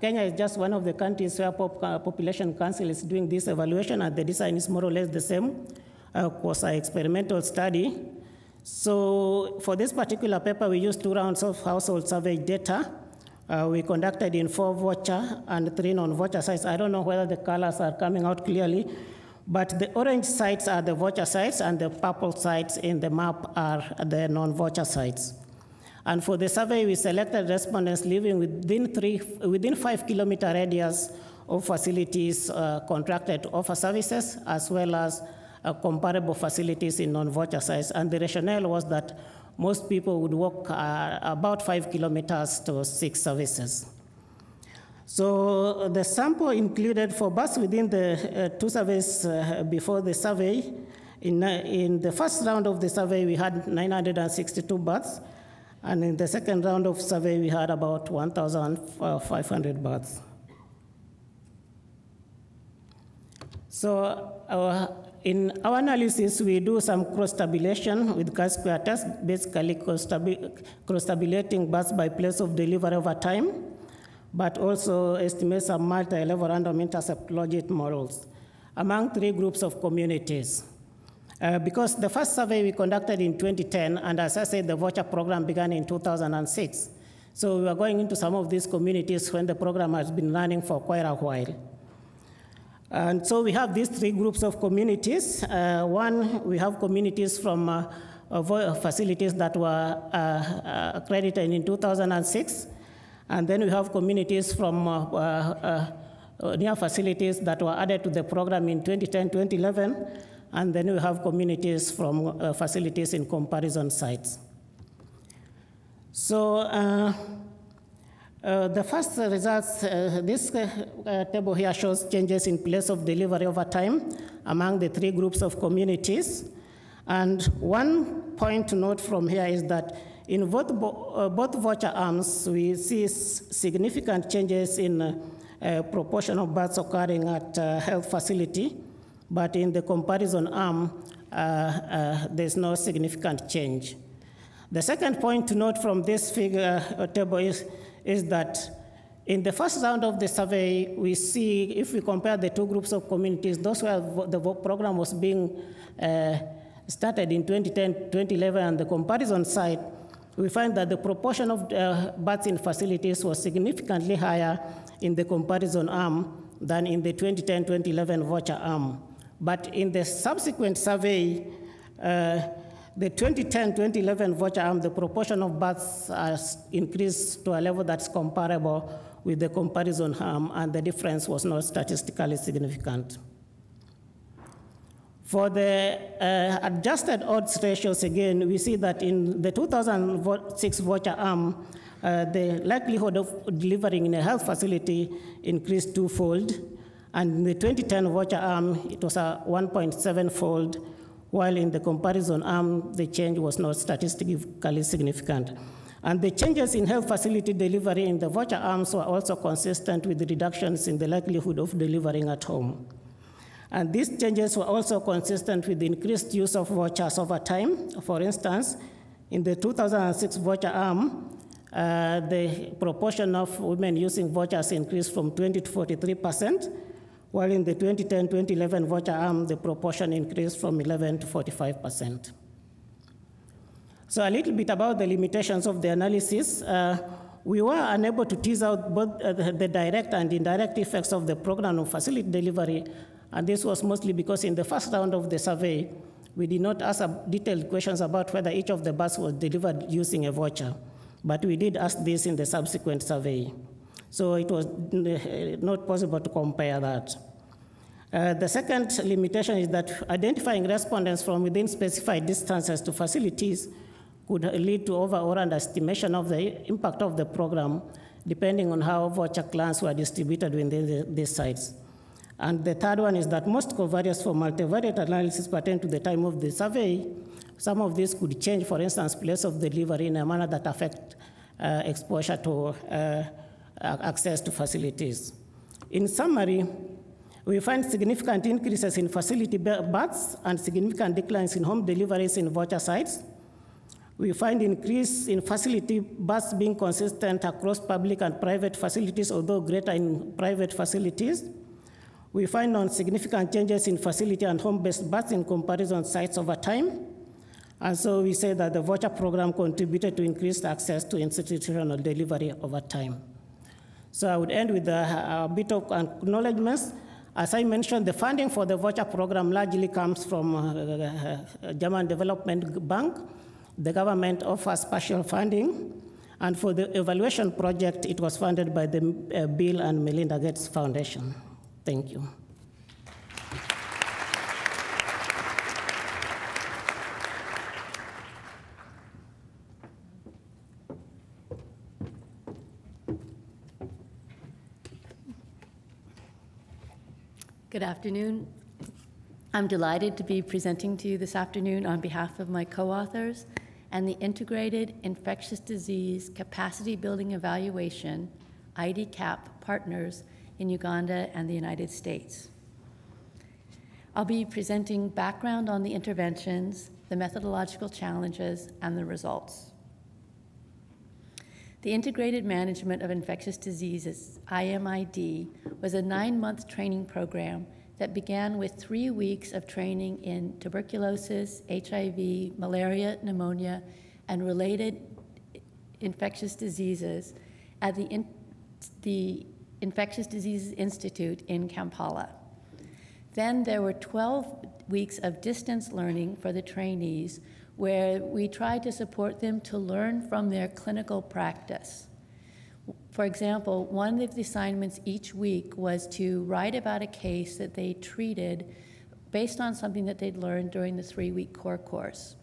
Kenya is just one of the countries where Population Council is doing this evaluation, and the design is more or less the same. Was an experimental study. So for this particular paper, we used 2 rounds of household survey data. We conducted in 4 voucher and 3 non-voucher sites. I don't know whether the colors are coming out clearly, but the orange sites are the voucher sites, and the purple sites in the map are the non-voucher sites. And for the survey, we selected respondents living within 5-kilometer radius of facilities contracted to offer services, as well as comparable facilities in non-voucher sites. And the rationale was that most people would walk about 5 kilometers to 6 services. So the sample included for births within the 2 surveys before the survey. In the first round of the survey, we had 962 births. And in the second round of survey, we had about 1,500 births. So in our analysis, we do some cross-tabulation with chi-square test, basically cross-tabulating births by place of delivery over time, but also estimate some multi-level random intercept logit models among 3 groups of communities. Because the first survey we conducted in 2010, and as I said, the voucher program began in 2006. So we are going into some of these communities when the program has been running for quite a while. And so we have these 3 groups of communities. One, we have communities from facilities that were accredited in 2006. And then we have communities from near facilities that were added to the program in 2010, 2011. And then we have communities from facilities in comparison sites. So the first results, this table here shows changes in place of delivery over time among the 3 groups of communities. And one point to note from here is that in both voucher arms, we see significant changes in proportion of births occurring at health facility, but in the comparison arm, there's no significant change. The second point to note from this figure table is that in the first round of the survey, we see, if we compare the two groups of communities, those where the program was being started in 2010, 2011, and the comparison side, we find that the proportion of births in facilities was significantly higher in the comparison arm than in the 2010, 2011 voucher arm. But in the subsequent survey, the 2010, 2011 voucher arm, the proportion of births has increased to a level that's comparable with the comparison arm, and the difference was not statistically significant. For the adjusted odds ratios, again, we see that in the 2006 voucher arm, the likelihood of delivering in a health facility increased twofold, and in the 2010 voucher arm, it was a 1.7-fold, while in the comparison arm, the change was not statistically significant. And the changes in health facility delivery in the voucher arms were also consistent with the reductions in the likelihood of delivering at home. And these changes were also consistent with the increased use of vouchers over time. For instance, in the 2006 voucher arm, the proportion of women using vouchers increased from 20 to 43%, while in the 2010-2011 voucher arm, the proportion increased from 11 to 45%. So a little bit about the limitations of the analysis. We were unable to tease out both the direct and indirect effects of the program on facility delivery, and this was mostly because in the first round of the survey, we did not ask detailed questions about whether each of the births was delivered using a voucher, but we did ask this in the subsequent survey. So it was not possible to compare that. The second limitation is that identifying respondents from within specified distances to facilities could lead to over or underestimation of the impact of the program, depending on how voucher clans were distributed within these sites. And the third one is that most covariates for multivariate analysis pertain to the time of the survey. Some of these could change, for instance, place of delivery in a manner that affect exposure to access to facilities. In summary, we find significant increases in facility births and significant declines in home deliveries in voucher sites. We find increase in facility births being consistent across public and private facilities, although greater in private facilities. We find non-significant changes in facility and home-based births in comparison sites over time. And so we say that the voucher program contributed to increased access to institutional delivery over time. So I would end with a bit of acknowledgements. As I mentioned, the funding for the voucher program largely comes from German Development Bank. The government offers partial funding. And for the evaluation project, it was funded by the Bill and Melinda Gates Foundation. Thank you. Good afternoon. I'm delighted to be presenting to you this afternoon on behalf of my co-authors and the Integrated Infectious Disease Capacity Building Evaluation, IDCAP, partners in Uganda and the United States. I'll be presenting background on the interventions, the methodological challenges, and the results. The Integrated Management of Infectious Diseases, IMID, was a 9-month training program that began with 3 weeks of training in tuberculosis, HIV, malaria, pneumonia, and related infectious diseases at the Infectious Diseases Institute in Kampala. Then there were 12 weeks of distance learning for the trainees, where we tried to support them to learn from their clinical practice. For example, one of the assignments each week was to write about a case that they treated based on something that they'd learned during the 3-week core course.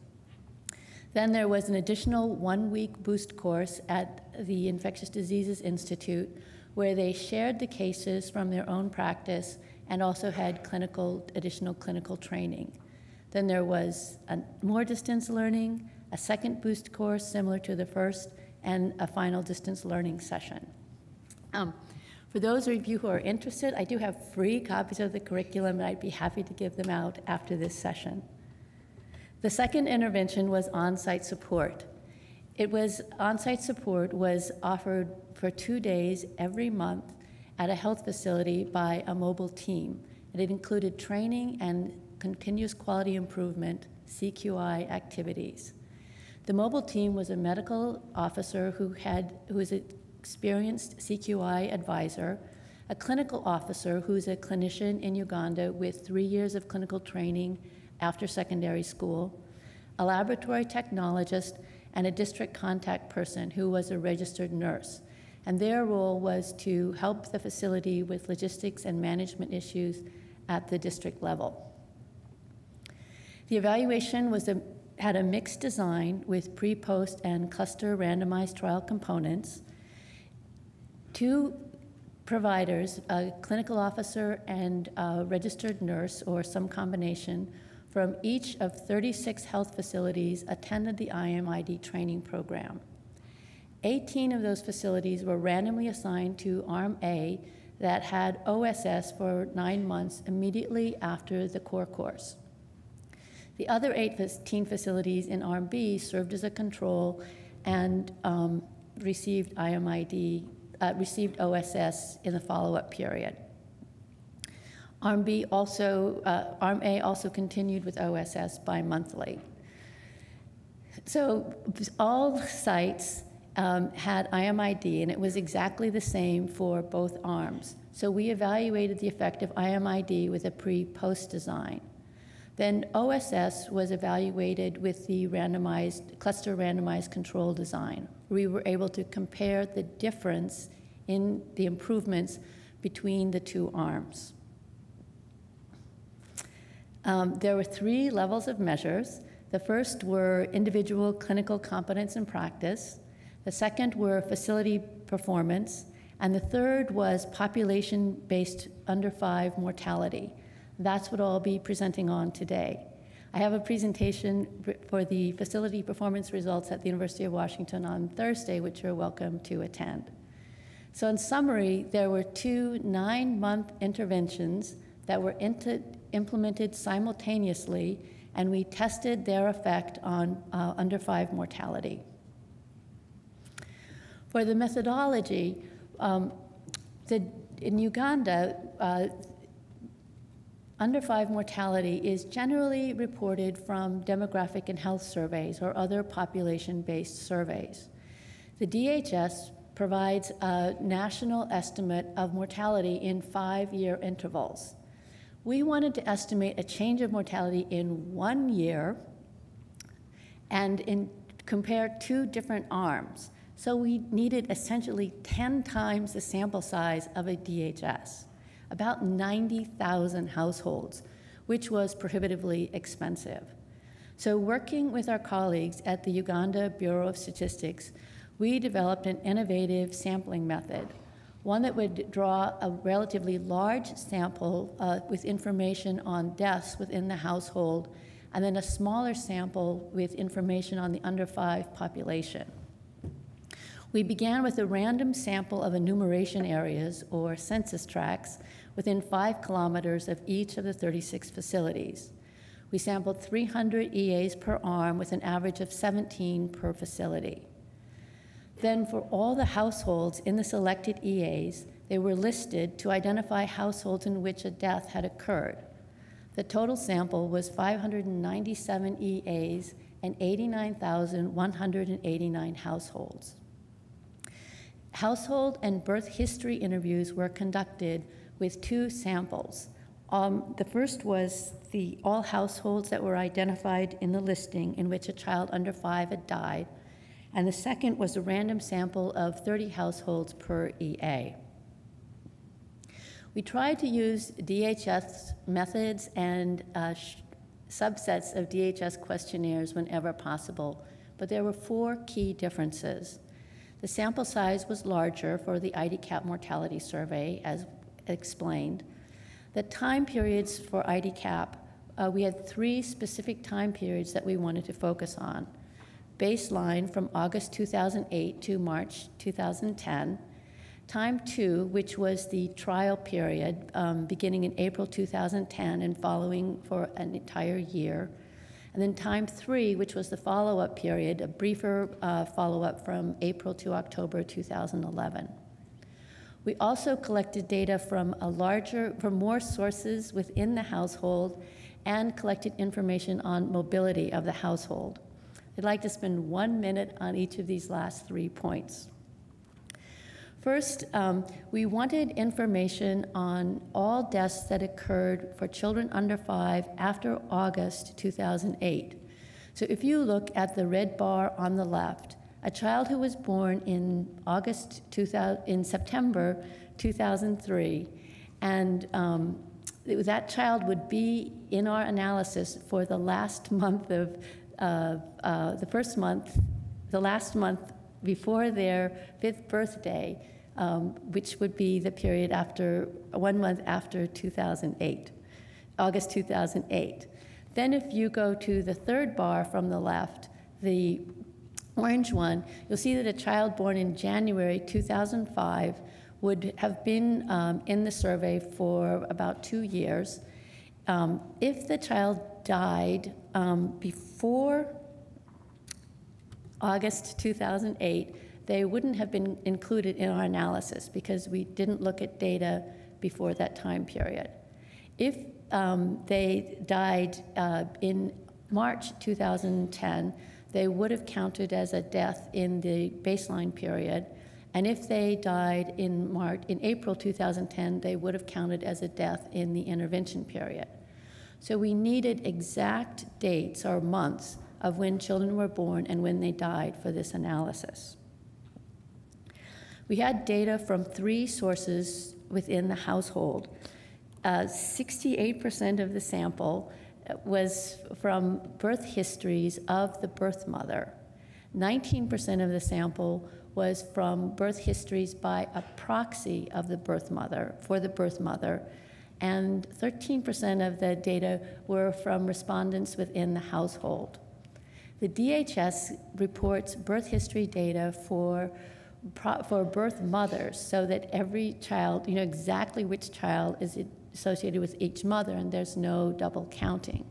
Then there was an additional 1-week boost course at the Infectious Diseases Institute, where they shared the cases from their own practice and also had additional clinical training. Then there was more distance learning, a second boost course similar to the first, and a final distance learning session. For those of you who are interested, I do have free copies of the curriculum, and I'd be happy to give them out after this session. The second intervention was on-site support. On-site support was offered for 2 days every month at a health facility by a mobile team. And it included training and continuous quality improvement, CQI activities. The mobile team was a medical officer who was an experienced CQI advisor, a clinical officer who's a clinician in Uganda with 3 years of clinical training after secondary school, a laboratory technologist, and a district contact person who was a registered nurse. And their role was to help the facility with logistics and management issues at the district level. The evaluation had a mixed design with pre, post, and cluster randomized trial components. 2 providers, a clinical officer and a registered nurse, or some combination, from each of 36 health facilities attended the IMID training program. 18 of those facilities were randomly assigned to Arm A that had OSS for 9 months immediately after the core course. The other 18 facilities in Arm B served as a control and received OSS in the follow-up period. Arm A also continued with OSS bi-monthly. So all sites had IMID, and it was exactly the same for both arms. So we evaluated the effect of IMID with a pre-post design. Then OSS was evaluated with the cluster randomized control design. We were able to compare the difference in the improvements between the 2 arms. There were 3 levels of measures. The first were individual clinical competence and practice. The second were facility performance. And the third was population-based under 5 mortality. That's what I'll be presenting on today. I have a presentation for the facility performance results at the University of Washington on Thursday, which you're welcome to attend. So in summary, there were 2 9-month interventions that were implemented simultaneously, and we tested their effect on under 5 mortality. For the methodology, in Uganda, under 5 mortality is generally reported from demographic and health surveys or other population-based surveys. The DHS provides a national estimate of mortality in 5-year intervals. We wanted to estimate a change of mortality in 1 year and compare 2 different arms. So we needed essentially 10 times the sample size of a DHS, about 90,000 households, which was prohibitively expensive. So working with our colleagues at the Uganda Bureau of Statistics, we developed an innovative sampling method, one that would draw a relatively large sample with information on deaths within the household, and then a smaller sample with information on the under 5 population. We began with a random sample of enumeration areas, or census tracts, within 5 kilometers of each of the 36 facilities. We sampled 300 EAs per arm with an average of 17 per facility. Then for all the households in the selected EAs, they were listed to identify households in which a death had occurred. The total sample was 597 EAs and 89,189 households. Household and birth history interviews were conducted with 2 samples. The first was all households that were identified in the listing in which a child under 5 had died, and the second was a random sample of 30 households per EA. We tried to use DHS methods and subsets of DHS questionnaires whenever possible, but there were 4 key differences. The sample size was larger for the IDCAP mortality survey, as explained. The time periods for IDCAP, we had 3 specific time periods that we wanted to focus on. Baseline from August 2008 to March 2010, Time 2, which was the trial period beginning in April 2010 and following for an entire year. And then time 3, which was the follow-up period, a briefer follow-up from April to October 2011. We also collected data from more sources within the household and collected information on mobility of the household. I'd like to spend 1 minute on each of these last 3 points. First, we wanted information on all deaths that occurred for children under 5 after August 2008. So if you look at the red bar on the left, a child who was born in September 2003, and that child would be in our analysis for the last month of the last month before their 5th birthday, which would be the period after 1 month after 2008, August 2008. Then if you go to the third bar from the left, the orange one, you'll see that a child born in January 2005 would have been in the survey for about 2 years. If the child died before August 2008, they wouldn't have been included in our analysis because we didn't look at data before that time period. If they died in March 2010, they would have counted as a death in the baseline period. And if they died in April 2010, they would have counted as a death in the intervention period. So we needed exact dates or months of when children were born and when they died for this analysis. We had data from 3 sources within the household. 68% of the sample was from birth histories of the birth mother. 19% of the sample was from birth histories by a proxy of the birth mother, for the birth mother, and 13% of the data were from respondents within the household. The DHS reports birth history data for birth mothers so that every child, you know exactly which child is associated with each mother, and there's no double counting.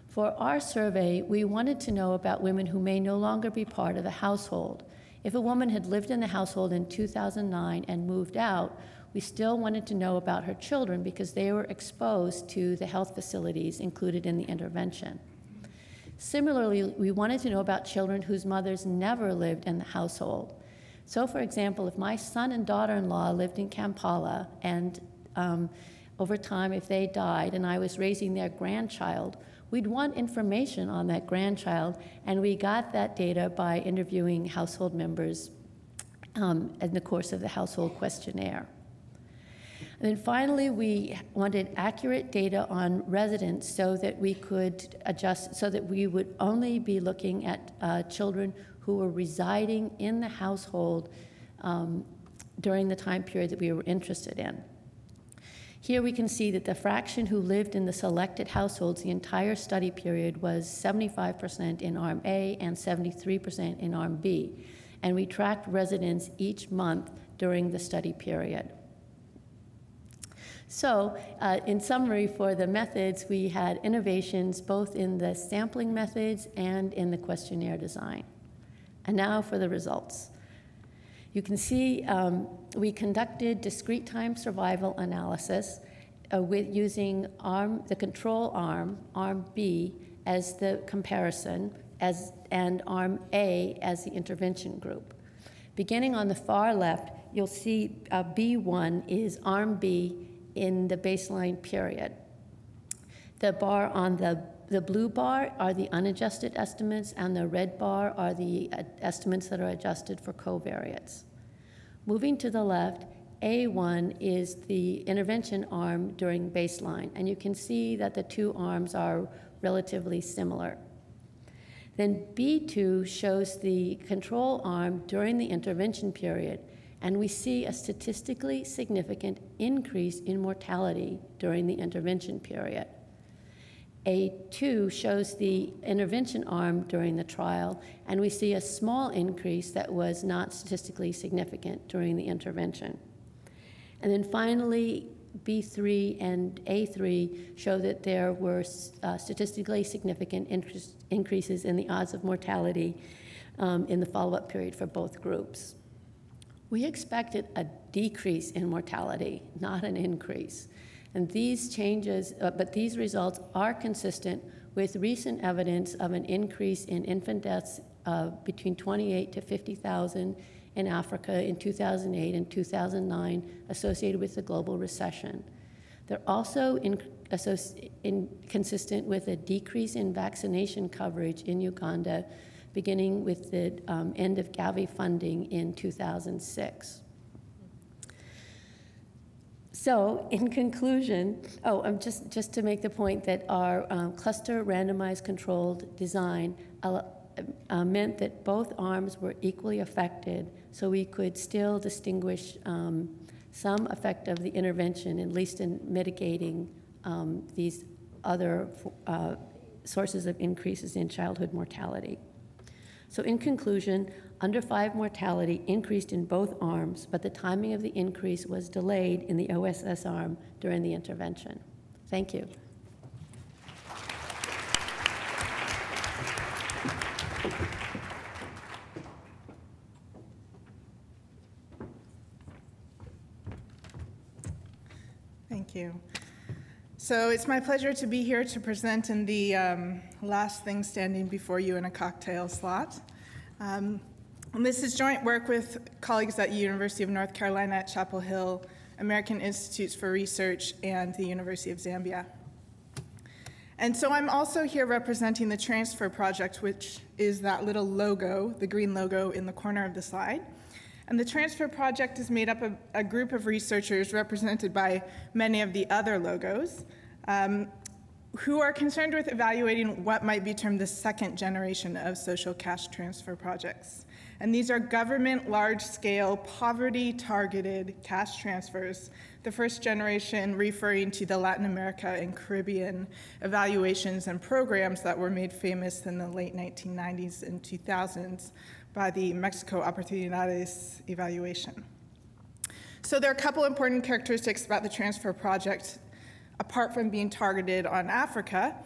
For our survey, we wanted to know about women who may no longer be part of the household. If a woman had lived in the household in 2009 and moved out, we still wanted to know about her children because they were exposed to the health facilities included in the intervention. Similarly, we wanted to know about children whose mothers never lived in the household. So, for example, if my son and daughter-in-law lived in Kampala and over time, if they died and I was raising their grandchild, we'd want information on that grandchild, and we got that data by interviewing household members in the course of the household questionnaire. And then finally, we wanted accurate data on residents so that we could adjust, so that we would only be looking at children who were residing in the household during the time period that we were interested in. Here we can see that the fraction who lived in the selected households the entire study period was 75% in Arm A and 73% in Arm B. And we tracked residents each month during the study period. So, in summary, for the methods, we had innovations both in the sampling methods and in the questionnaire design. And now for the results. You can see we conducted discrete time survival analysis with using the control arm, Arm B, as the comparison, and Arm A as the intervention group. Beginning on the far left, you'll see B1 is Arm B in the baseline period. The bar on the blue bar are the unadjusted estimates, and the red bar are the estimates that are adjusted for covariates. Moving to the left, A1 is the intervention arm during baseline, and you can see that the 2 arms are relatively similar. Then B2 shows the control arm during the intervention period, and we see a statistically significant increase in mortality during the intervention period. A2 shows the intervention arm during the trial, and we see a small increase that was not statistically significant during the intervention. And then finally, B3 and A3 show that there were statistically significant increases in the odds of mortality in the follow-up period for both groups. We expected a decrease in mortality, not an increase. And these changes, but these results are consistent with recent evidence of an increase in infant deaths between 28 to 50,000 in Africa in 2008 and 2009 associated with the global recession. They're also consistent with a decrease in vaccination coverage in Uganda beginning with the end of Gavi funding in 2006. So, in conclusion, just to make the point that our cluster randomized controlled design meant that both arms were equally affected, so we could still distinguish some effect of the intervention, at least in mitigating these other sources of increases in childhood mortality. So in conclusion, under 5 mortality increased in both arms, but the timing of the increase was delayed in the OSS arm during the intervention. Thank you. Thank you. So it's my pleasure to be here to present in the last thing standing before you in a cocktail slot. And this is joint work with colleagues at the University of North Carolina at Chapel Hill, American Institutes for Research, and the University of Zambia. And so I'm also here representing the Transfer Project, which is that little logo, the green logo in the corner of the slide. And the Transfer Project is made up of a group of researchers represented by many of the other logos who are concerned with evaluating what might be termed the second generation of social cash transfer projects. And these are government, large-scale, poverty-targeted cash transfers, the first generation referring to the Latin America and Caribbean evaluations and programs that were made famous in the late 1990s and 2000s by the Mexico Oportunidades evaluation. So there are a couple important characteristics about the Transfer Project, apart from being targeted on Africa,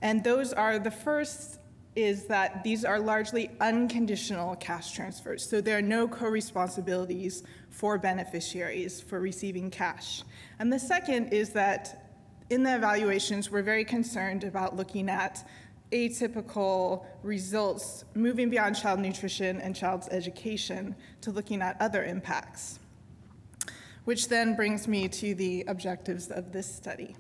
and those are, the first is that these are largely unconditional cash transfers, so there are no co-responsibilities for beneficiaries for receiving cash. And the second is that in the evaluations, we're very concerned about looking at atypical results, moving beyond child nutrition and child's education to looking at other impacts. Which then brings me to the objectives of this study.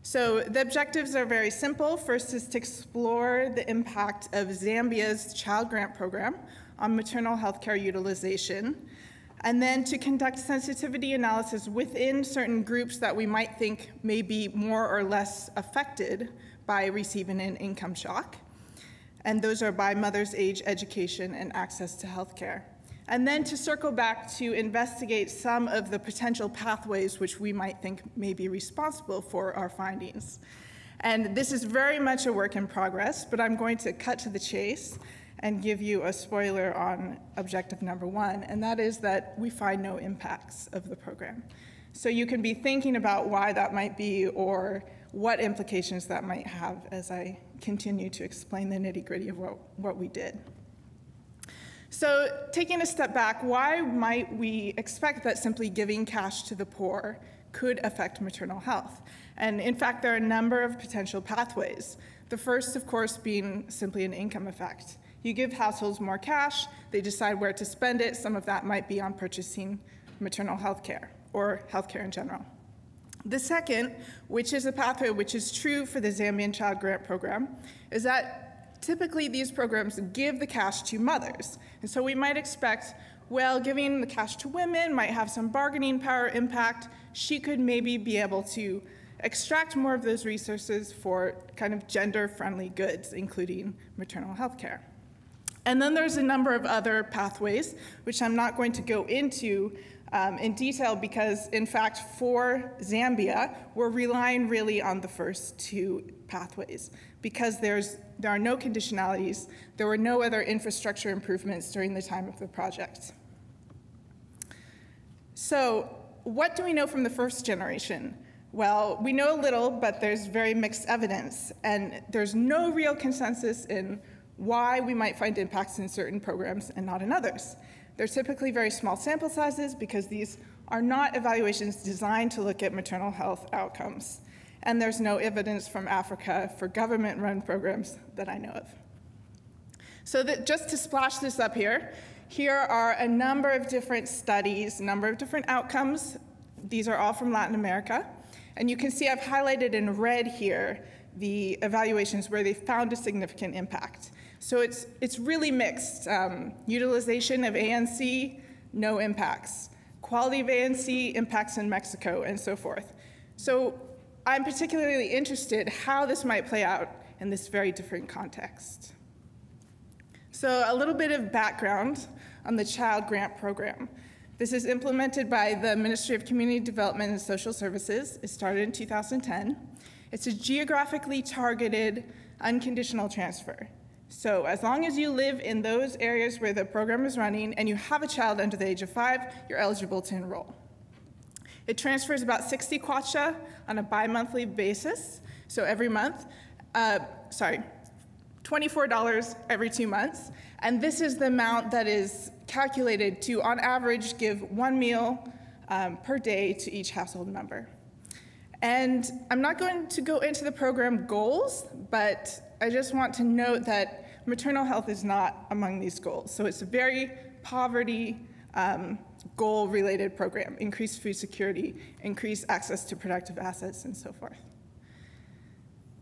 So the objectives are very simple. First is to explore the impact of Zambia's child grant program on maternal health care utilization, and then to conduct sensitivity analysis within certain groups that we might think may be more or less affected by receiving an income shock. And those are by mother's age, education, and access to health care. And then to circle back to investigate some of the potential pathways which we might think may be responsible for our findings. And this is very much a work in progress, but I'm going to cut to the chase and give you a spoiler on objective number 1, and that is that we find no impacts of the program. So you can be thinking about why that might be or what implications that might have as I continue to explain the nitty-gritty of what we did. So taking a step back, why might we expect that simply giving cash to the poor could affect maternal health? And in fact, there are a number of potential pathways. The first, of course, being simply an income effect. You give households more cash, they decide where to spend it. Some of that might be on purchasing maternal health care or health care in general. The second, which is a pathway which is true for the Zambian Child Grant Program, is that typically these programs give the cash to mothers. And so we might expect, well, giving the cash to women might have some bargaining power impact. She could maybe be able to extract more of those resources for kind of gender-friendly goods, including maternal health care. And then there's a number of other pathways, which I'm not going to go into, in detail because, in fact, for Zambia, we're relying really on the first two pathways because there are no conditionalities. There were no other infrastructure improvements during the time of the project. So what do we know from the first generation? Well, we know a little, but there's very mixed evidence, and there's no real consensus in why we might find impacts in certain programs and not in others. They're typically very small sample sizes because these are not evaluations designed to look at maternal health outcomes. And there's no evidence from Africa for government-run programs that I know of. So just to splash this up here, here are a number of different studies, a number of different outcomes. These are all from Latin America. And you can see I've highlighted in red here the evaluations where they found a significant impact. So it's really mixed. Utilization of ANC, no impacts. Quality of ANC, impacts in Mexico, and so forth. So I'm particularly interested how this might play out in this very different context. So a little bit of background on the Child Grant Program. This is implemented by the Ministry of Community Development and Social Services. It started in 2010. It's a geographically targeted, unconditional transfer. So as long as you live in those areas where the program is running and you have a child under the age of 5, you're eligible to enroll. It transfers about 60 kwacha on a bi-monthly basis, so every month, $24 every 2 months. And this is the amount that is calculated to, on average, give 1 meal per day to each household member. And I'm not going to go into the program goals, but I just want to note that maternal health is not among these goals. So it's a very poverty goal-related program, increase food security, increase access to productive assets, and so forth.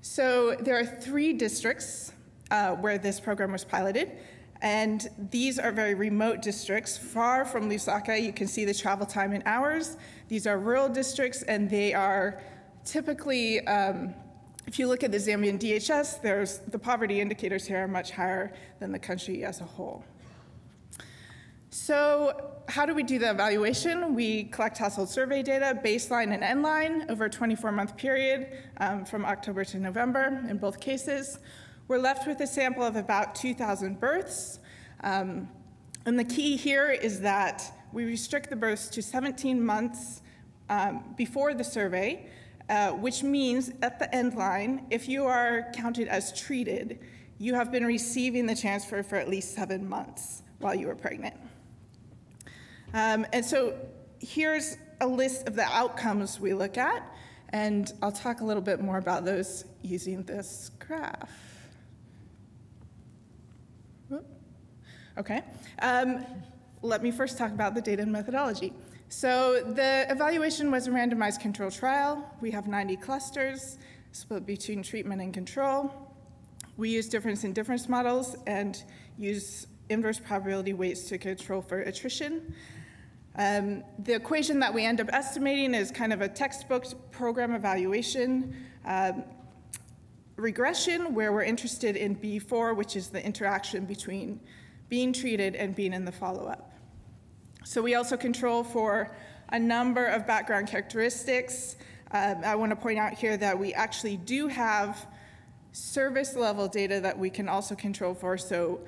So there are 3 districts where this program was piloted, and these are very remote districts, far from Lusaka. You can see the travel time in hours. These are rural districts, and they are typically, if you look at the Zambian DHS, the poverty indicators here are much higher than the country as a whole. So how do we do the evaluation? We collect household survey data, baseline and endline, over a 24-month period from October to November in both cases. We're left with a sample of about 2,000 births. And the key here is that we restrict the births to 17 months before the survey, which means at the end line, if you are counted as treated, you have been receiving the transfer for at least 7 months while you were pregnant. And so here's a list of the outcomes we look at, and I'll talk a little bit more about those using this graph. Okay. Let me first talk about the data and methodology. So the evaluation was a randomized control trial. We have 90 clusters split between treatment and control. We use difference in difference models and use inverse probability weights to control for attrition. The equation that we end up estimating is kind of a textbook program evaluation. Regression, where we're interested in B4, which is the interaction between being treated and being in the follow-up. So we also control for a number of background characteristics. I want to point out here that we actually do have service level data that we can also control for. So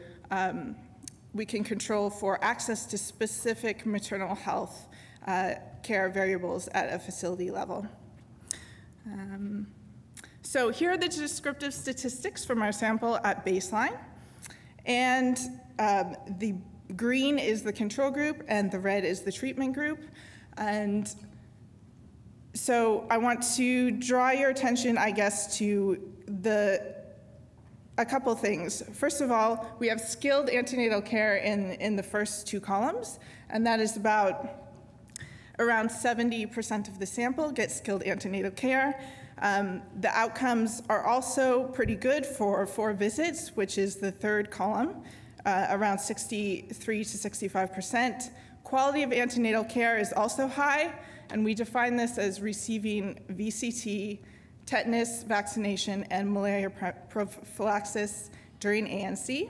we can control for access to specific maternal health care variables at a facility level. So here are the descriptive statistics from our sample at baseline. And the green is the control group, and the red is the treatment group. And so I want to draw your attention, I guess, to a couple things. First of all, we have skilled antenatal care in the first 2 columns, and that is around 70% of the sample gets skilled antenatal care. The outcomes are also pretty good for 4 visits, which is the 3rd column, around 63 to 65%. Quality of antenatal care is also high, and we define this as receiving VCT, tetanus vaccination, and malaria prophylaxis during ANC.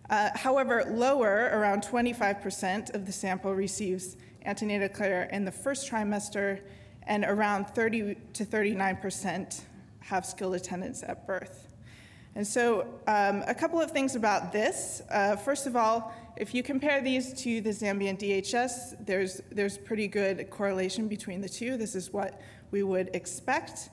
However, lower, around 25% of the sample receives antenatal care in the first trimester, and around 30 to 39% have skilled attendance at birth. And so a couple of things about this. First of all, if you compare these to the Zambian DHS, there's pretty good correlation between the two. This is what we would expect.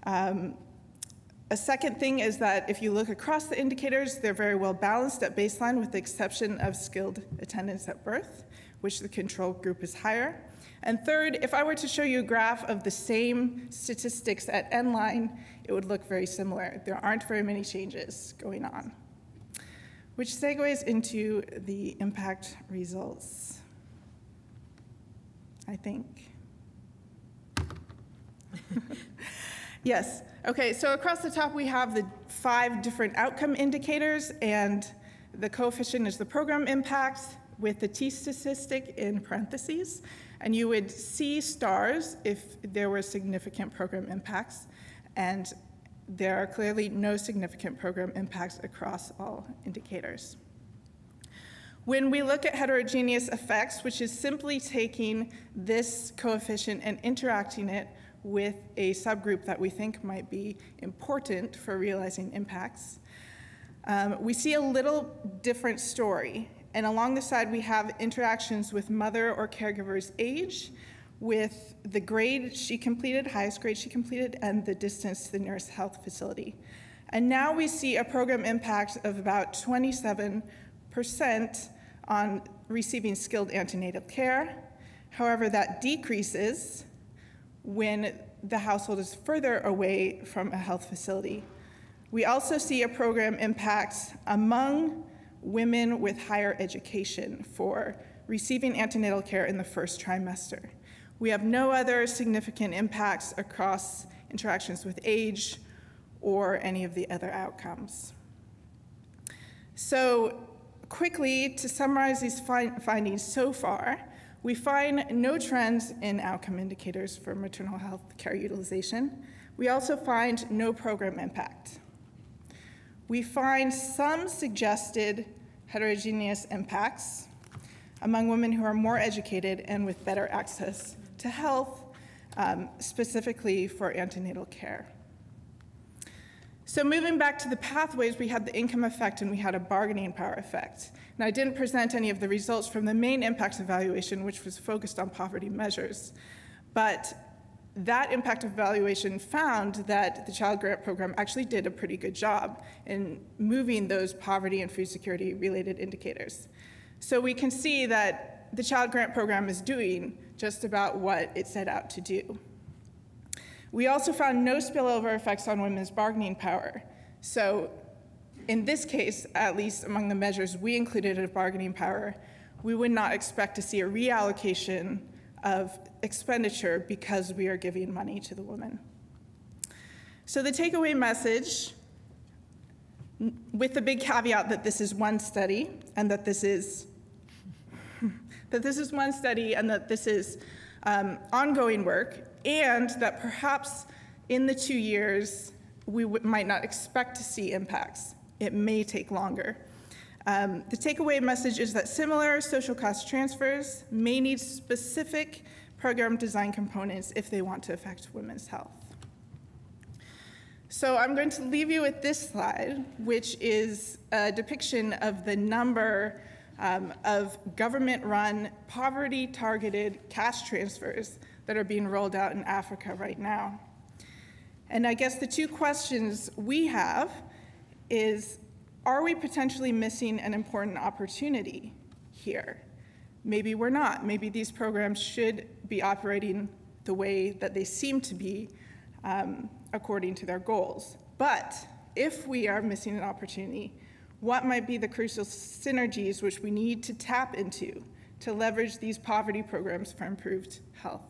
A second thing is that if you look across the indicators, they're very well balanced at baseline with the exception of skilled attendance at birth, which the control group is higher. And third, if I were to show you a graph of the same statistics at end line, it would look very similar. There aren't very many changes going on, which segues into the impact results, I think. Yes, okay, so across the top we have the 5 different outcome indicators, and the coefficient is the program impact with the T statistic in parentheses, and you would see stars if there were significant program impacts, and there are clearly no significant program impacts across all indicators. When we look at heterogeneous effects, which is simply taking this coefficient and interacting it with a subgroup that we think might be important for realizing impacts, we see a little different story. And along the side, we have interactions with mother or caregiver's age, with the grade she completed, highest grade she completed, and the distance to the nearest health facility. And now we see a program impact of about 27% on receiving skilled antenatal care. However, that decreases when the household is further away from a health facility. We also see a program impact among women with higher education for receiving antenatal care in the first trimester. We have no other significant impacts across interactions with age or any of the other outcomes. So quickly, to summarize these findings so far, we find no trends in outcome indicators for maternal health care utilization. We also find no program impact. We find some suggested heterogeneous impacts among women who are more educated and with better access to health, specifically for antenatal care. So moving back to the pathways, we had the income effect and we had a bargaining power effect. Now, I didn't present any of the results from the main impacts evaluation, which was focused on poverty measures, but that impact evaluation found that the Child Grant Program actually did a pretty good job in moving those poverty and food security related indicators. So we can see that the Child Grant Program is doing just about what it set out to do. We also found no spillover effects on women's bargaining power. So in this case, at least among the measures we included of bargaining power, we would not expect to see a reallocation of expenditure because we are giving money to the woman. So the takeaway message, with the big caveat that this is one study and that this is one study and that this is ongoing work, and that perhaps in the 2 years we might not expect to see impacts. It may take longer. The takeaway message is that similar social cost transfers may need specific program design components if they want to affect women's health. So I'm going to leave you with this slide, which is a depiction of the number of government-run, poverty-targeted cash transfers that are being rolled out in Africa right now. And I guess the 2 questions we have is, are we potentially missing an important opportunity here? Maybe we're not. Maybe these programs should be operating the way that they seem to be according to their goals. But if we are missing an opportunity, what might be the crucial synergies which we need to tap into to leverage these poverty programs for improved health?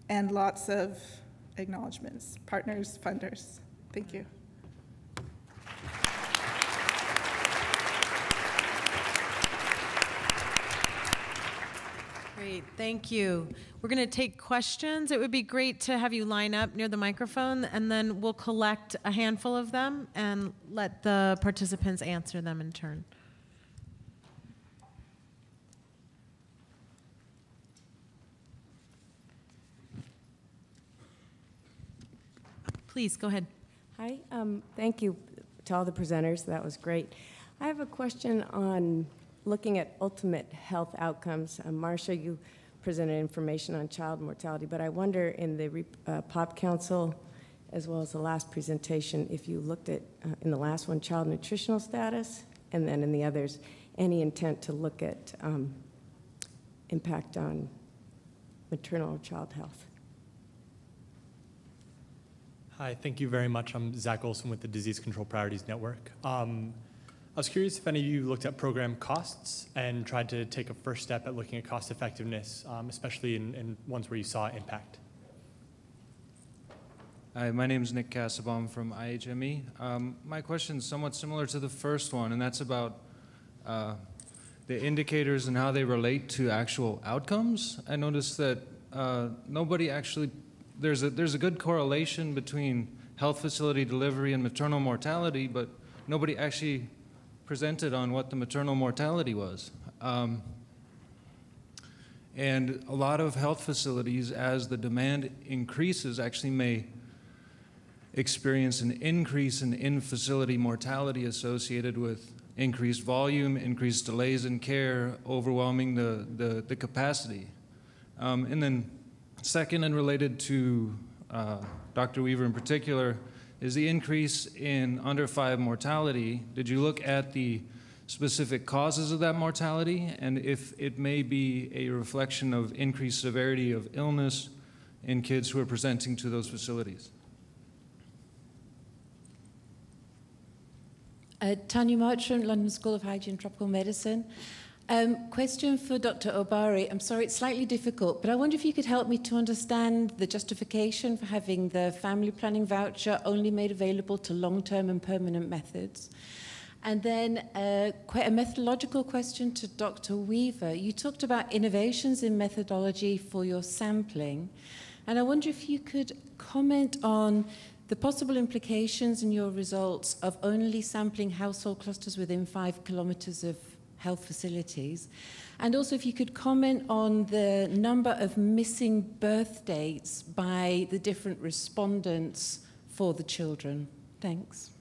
And lots of acknowledgements, partners, funders. Thank you. Great, thank you. We're going to take questions. It would be great to have you line up near the microphone, and then we'll collect a handful of them and let the participants answer them in turn. Please, go ahead. Hi, thank you to all the presenters. That was great. I have a question on looking at ultimate health outcomes. Marcia, you presented information on child mortality, but I wonder in the POP Council, as well as the last presentation, if you looked at, in the last one, child nutritional status, and then in the others, any intent to look at impact on maternal or child health. Hi, thank you very much. I'm Zach Olson with the Disease Control Priorities Network. I was curious if any of you looked at program costs and tried to take a first step at looking at cost effectiveness, especially in ones where you saw impact. Hi, my name is Nick Casabon from IHME. My question is somewhat similar to the first one, and that's about the indicators and how they relate to actual outcomes. I noticed that nobody actually, there's a good correlation between health facility delivery and maternal mortality, but nobody actually presented on what the maternal mortality was. And a lot of health facilities, as the demand increases, actually may experience an increase in in-facility mortality associated with increased volume, increased delays in care, overwhelming the capacity. And then second, and related to Dr. Weaver in particular, is the increase in under 5 mortality. Did you look at the specific causes of that mortality, and if it may be a reflection of increased severity of illness in kids who are presenting to those facilities? Tanya Marchant, London School of Hygiene and Tropical Medicine. Question for Dr. Obare. I'm sorry, it's slightly difficult, but I wonder if you could help me to understand the justification for having the family planning voucher only made available to long-term and permanent methods. And then quite a methodological question to Dr. Weaver. You talked about innovations in methodology for your sampling, and I wonder if you could comment on the possible implications in your results of only sampling household clusters within 5 kilometers of health facilities. And also if you could comment on the number of missing birth dates by the different respondents for the children. Thanks.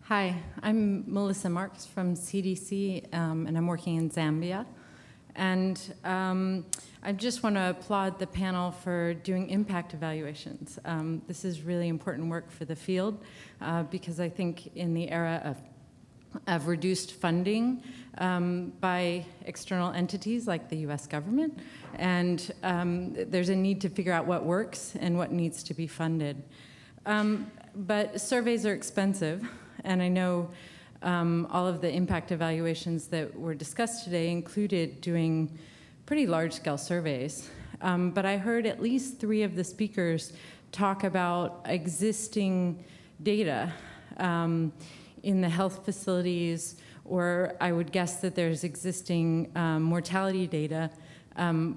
Hi, I'm Melissa Marks from CDC, and I'm working in Zambia. And I just want to applaud the panel for doing impact evaluations. This is really important work for the field because I think in the era of reduced funding by external entities like the US government, and there's a need to figure out what works and what needs to be funded. But surveys are expensive, and I know all of the impact evaluations that were discussed today included doing pretty large-scale surveys. But I heard at least 3 of the speakers talk about existing data in the health facilities, or I would guess that there's existing mortality data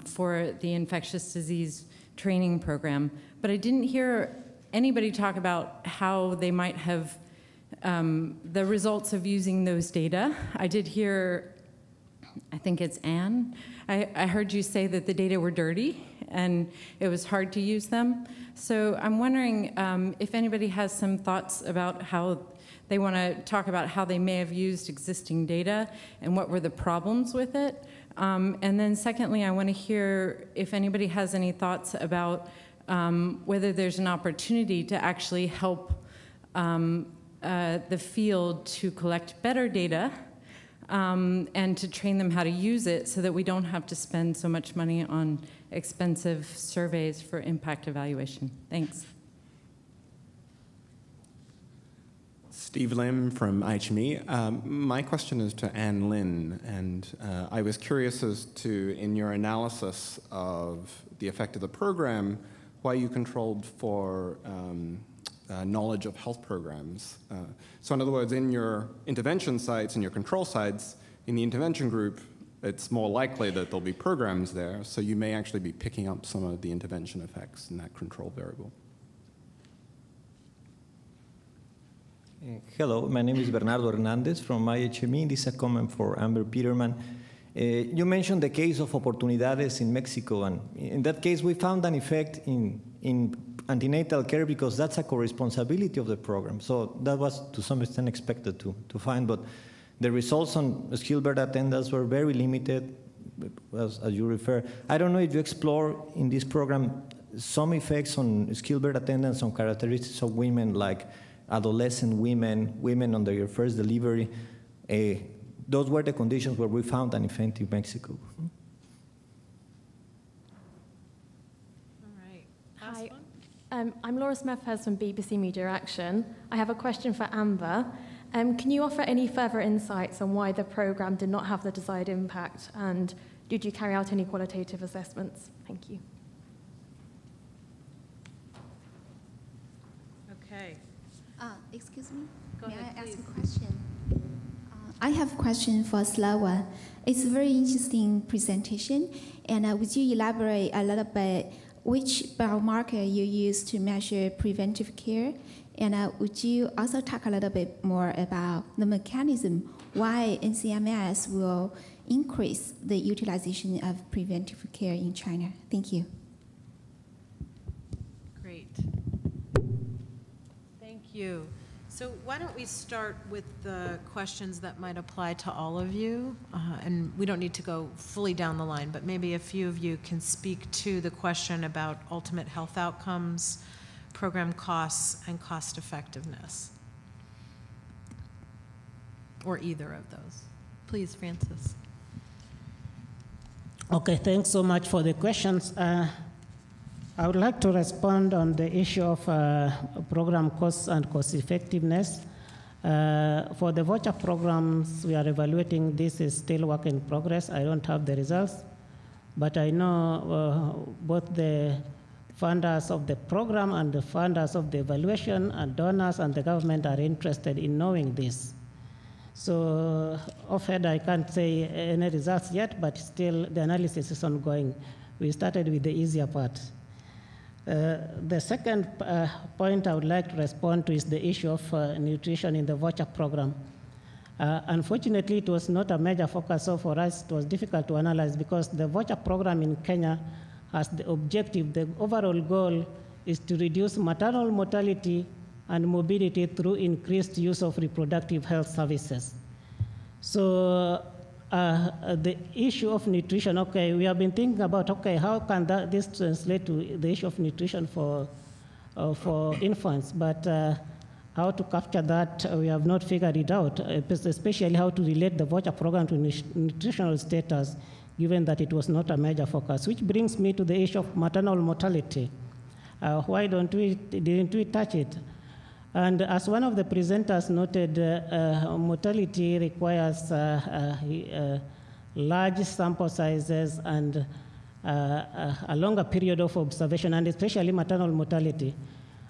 for the infectious disease training program. But I didn't hear anybody talk about how they might have the results of using those data. I did hear, I think it's Anne, I heard you say that the data were dirty and it was hard to use them. So I'm wondering if anybody has some thoughts about how they want to talk about how they may have used existing data and what were the problems with it. And then secondly, I want to hear if anybody has any thoughts about whether there's an opportunity to actually help the field to collect better data and to train them how to use it so that we don't have to spend so much money on expensive surveys for impact evaluation. Thanks. Steve Lim from IHME. My question is to Anne Lynn, and I was curious as to, in your analysis of the effect of the program, why you controlled for knowledge of health programs. So in other words, in your intervention sites and your control sites, in the intervention group, it's more likely that there'll be programs there, so you may actually be picking up some of the intervention effects in that control variable. Hello, my name is Bernardo Hernandez from IHME. This is a comment for Amber Peterman. You mentioned the case of Oportunidades in Mexico, and in that case we found an effect in antenatal care because that's a co-responsibility of the program. So that was to some extent expected to find, but the results on skilled birth attendants were very limited, as you refer. I don't know if you explore in this program some effects on skilled birth attendants on characteristics of women like adolescent women, women under your first delivery. Those were the conditions where we found an effect in Mexico. All right. Hi, I'm Laura Smethurst from BBC Media Action. I have a question for Amber. Can you offer any further insights on why the programme did not have the desired impact, and did you carry out any qualitative assessments? Thank you. Okay. Excuse me? Go May ahead, I ask please. a question? I have a question for Slawa. It's a very interesting presentation, and would you elaborate a little bit which biomarker you use to measure preventive care? And would you also talk a little bit more about the mechanism why NCMS will increase the utilization of preventive care in China? Thank you. Great. Thank you. So why don't we start with the questions that might apply to all of you? And we don't need to go fully down the line, but maybe a few of you can speak to the question about ultimate health outcomes, program costs, and cost effectiveness. Or either of those. Please, Francis. Okay, thanks so much for the questions. I would like to respond on the issue of program costs and cost effectiveness. For the voucher programs we are evaluating, this is still work in progress. I don't have the results, but I know both the funders of the program and the funders of the evaluation and donors and the government are interested in knowing this. So offhand, I can't say any results yet, but still the analysis is ongoing. We started with the easier part. The second point I would like to respond to is the issue of nutrition in the voucher program. Unfortunately, it was not a major focus, so for us it was difficult to analyze because the voucher program in Kenya has the objective, the overall goal is to reduce maternal mortality and morbidity through increased use of reproductive health services. So the issue of nutrition, okay, we have been thinking about, okay, how can this translate to the issue of nutrition for infants, but how to capture that, we have not figured it out, especially how to relate the voucher program to nutritional status, given that it was not a major focus, which brings me to the issue of maternal mortality. Why didn't we touch it? And as one of the presenters noted, mortality requires large sample sizes and a longer period of observation, and especially maternal mortality.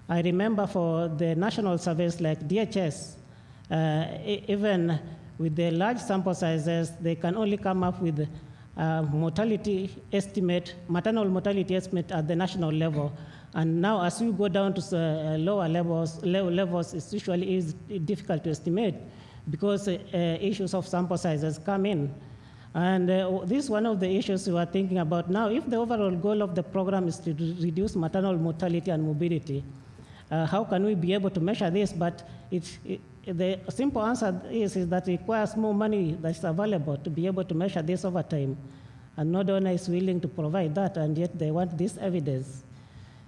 I remember for the national surveys like DHS, even with the large sample sizes, they can only come up with mortality estimate, maternal mortality estimate at the national level. And now as we go down to lower levels, it's usually difficult to estimate because issues of sample sizes come in. And this is one of the issues we are thinking about now. If the overall goal of the program is to reduce maternal mortality and morbidity, how can we be able to measure this? But the simple answer is that it requires more money that's available to be able to measure this over time. And no donor is willing to provide that, and yet they want this evidence.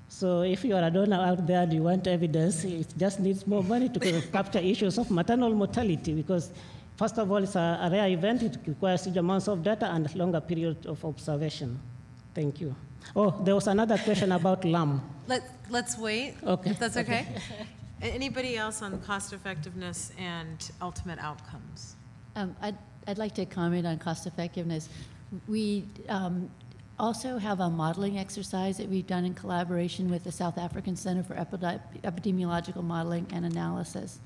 So if you are a donor out there and you want evidence, it just needs more money to capture issues of maternal mortality because, first of all, it's a rare event. It requires huge amounts of data and a longer period of observation. Thank you. Oh, there was another question about LAM. Let's wait, okay. If that's okay. Anybody else on cost effectiveness and ultimate outcomes? I'd like to comment on cost effectiveness. We also have a modeling exercise that we've done in collaboration with the South African Center for Epidemiological Modeling and Analysis,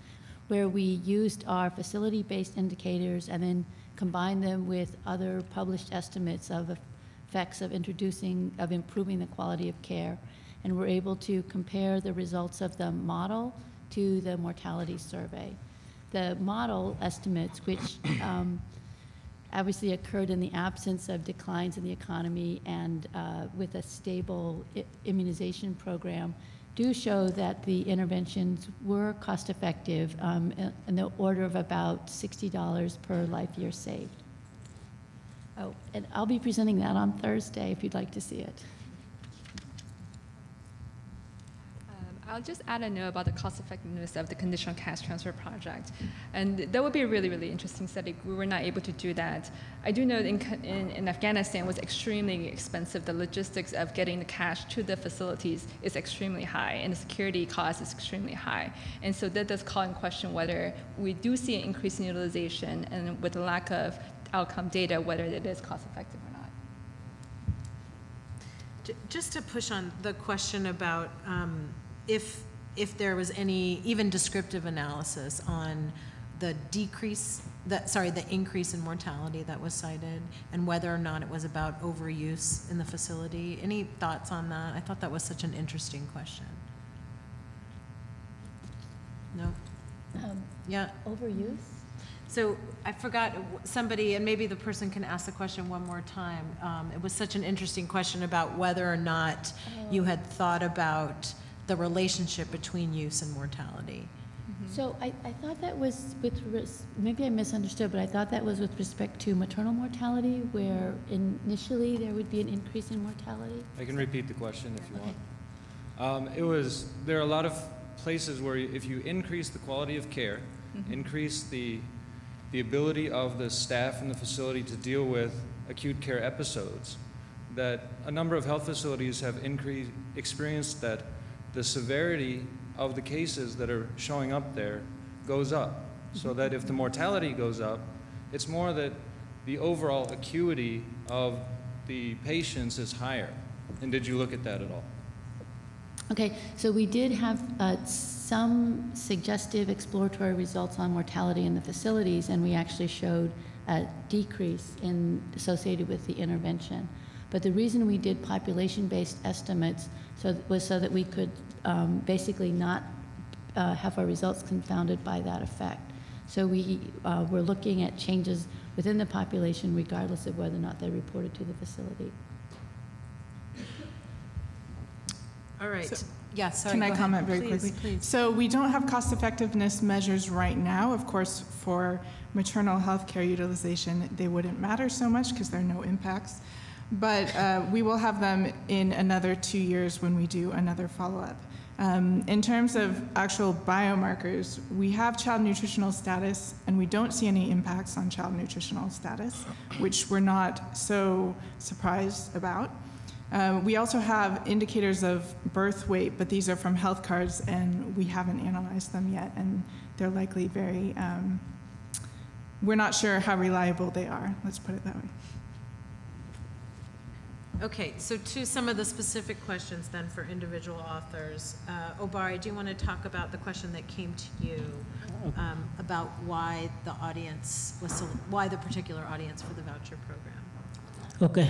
where we used our facility-based indicators and then combined them with other published estimates of effects of improving the quality of care. And we're able to compare the results of the model to the mortality survey. The model estimates, which obviously occurred in the absence of declines in the economy and with a stable immunization program, do show that the interventions were cost effective in the order of about $60 per life year saved. Oh, and I'll be presenting that on Thursday if you'd like to see it. I'll just add a note about the cost effectiveness of the conditional cash transfer project. And that would be a really, really interesting study. We were not able to do that. I do know in Afghanistan it was extremely expensive. The logistics of getting the cash to the facilities is extremely high, and the security cost is extremely high. And so that does call in question whether we do see an increase in utilization, and with the lack of outcome data, whether it is cost effective or not. Just to push on the question about if there was any even descriptive analysis on the the increase in mortality that was cited, and whether or not it was about overuse in the facility. Any thoughts on that? I thought that was such an interesting question. No? Yeah. Overuse? So I forgot somebody, and maybe the person can ask the question one more time. It was such an interesting question about whether or not you had thought about the relationship between use and mortality. Mm-hmm. So I thought that was maybe I misunderstood, but I thought that was with respect to maternal mortality, where initially there would be an increase in mortality. I can repeat the question if you want. There are a lot of places where if you increase the quality of care, mm-hmm. increase the ability of the staff in the facility to deal with acute care episodes, that a number of health facilities have experienced that the severity of the cases that are showing up there goes up. So that if the mortality goes up, it's more that the overall acuity of the patients is higher. And did you look at that at all? Okay, so we did have some suggestive exploratory results on mortality in the facilities, and we actually showed a decrease associated with the intervention. But the reason we did population-based estimates was so that we could basically not have our results confounded by that effect. So we were looking at changes within the population regardless of whether or not they reported to the facility. All right. So, yes. Sorry, can I comment very please, quickly? Please. So we don't have cost effectiveness measures right now. Of course, for maternal health care utilization, they wouldn't matter so much because there are no impacts. But we will have them in another 2 years when we do another follow-up. In terms of actual biomarkers, we have child nutritional status, and we don't see any impacts on child nutritional status, which we're not so surprised about. We also have indicators of birth weight, but these are from health cards, and we haven't analyzed them yet, and they're likely very, we're not sure how reliable they are, let's put it that way. Okay, so to some of the specific questions then for individual authors. Obare, do you want to talk about the question that came to you about why the audience was, why the particular audience for the voucher program? Okay,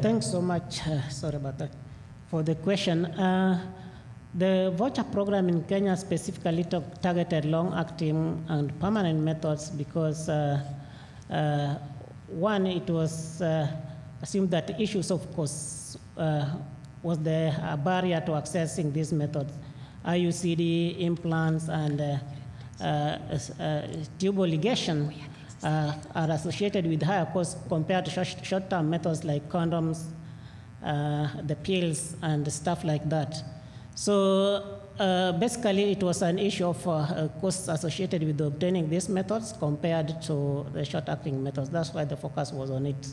thanks so much, sorry about that, for the question. The voucher program in Kenya specifically targeted long-acting and permanent methods because one, it was assumed that issues of course was the barrier to accessing these methods. IUCD, implants, and tubal ligation are associated with higher costs compared to short-term methods like condoms, the pills, and stuff like that. So basically, it was an issue of costs associated with obtaining these methods compared to the short-acting methods. That's why the focus was on it.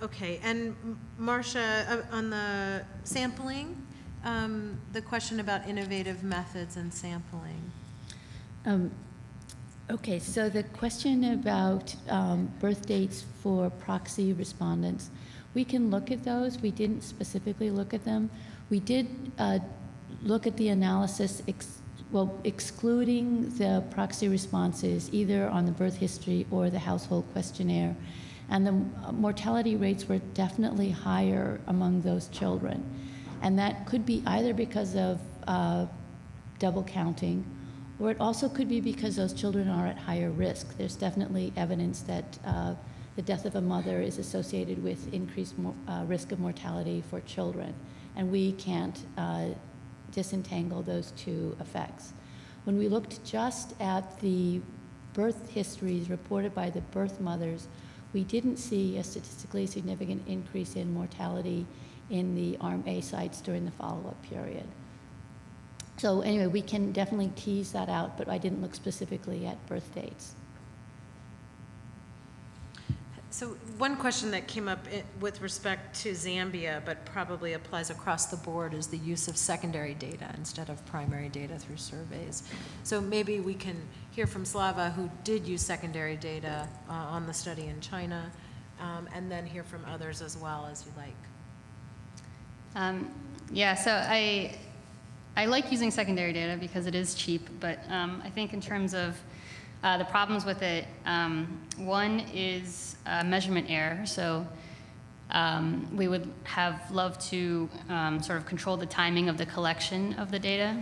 Okay, and Marcia, on the sampling, the question about innovative methods and sampling. Okay, so the question about birth dates for proxy respondents, we can look at those. We didn't specifically look at them. We did look at the analysis, excluding the proxy responses, either on the birth history or the household questionnaire. And the mortality rates were definitely higher among those children. And that could be either because of double counting Or it also could be because those children are at higher risk. There's definitely evidence that the death of a mother is associated with increased risk of mortality for children, and we can't disentangle those two effects. When we looked just at the birth histories reported by the birth mothers, we didn't see a statistically significant increase in mortality in the Arm A sites during the follow-up period. So anyway, we can definitely tease that out, but I didn't look specifically at birth dates. So one question that came up with respect to Zambia, but probably applies across the board, is the use of secondary data instead of primary data through surveys. So maybe we can hear from Slawa, who did use secondary data on the study in China, and then hear from others as well, as you like. Yeah, so I like using secondary data because it is cheap, but I think in terms of the problems with it, one is measurement error. So we would have loved to sort of control the timing of the collection of the data.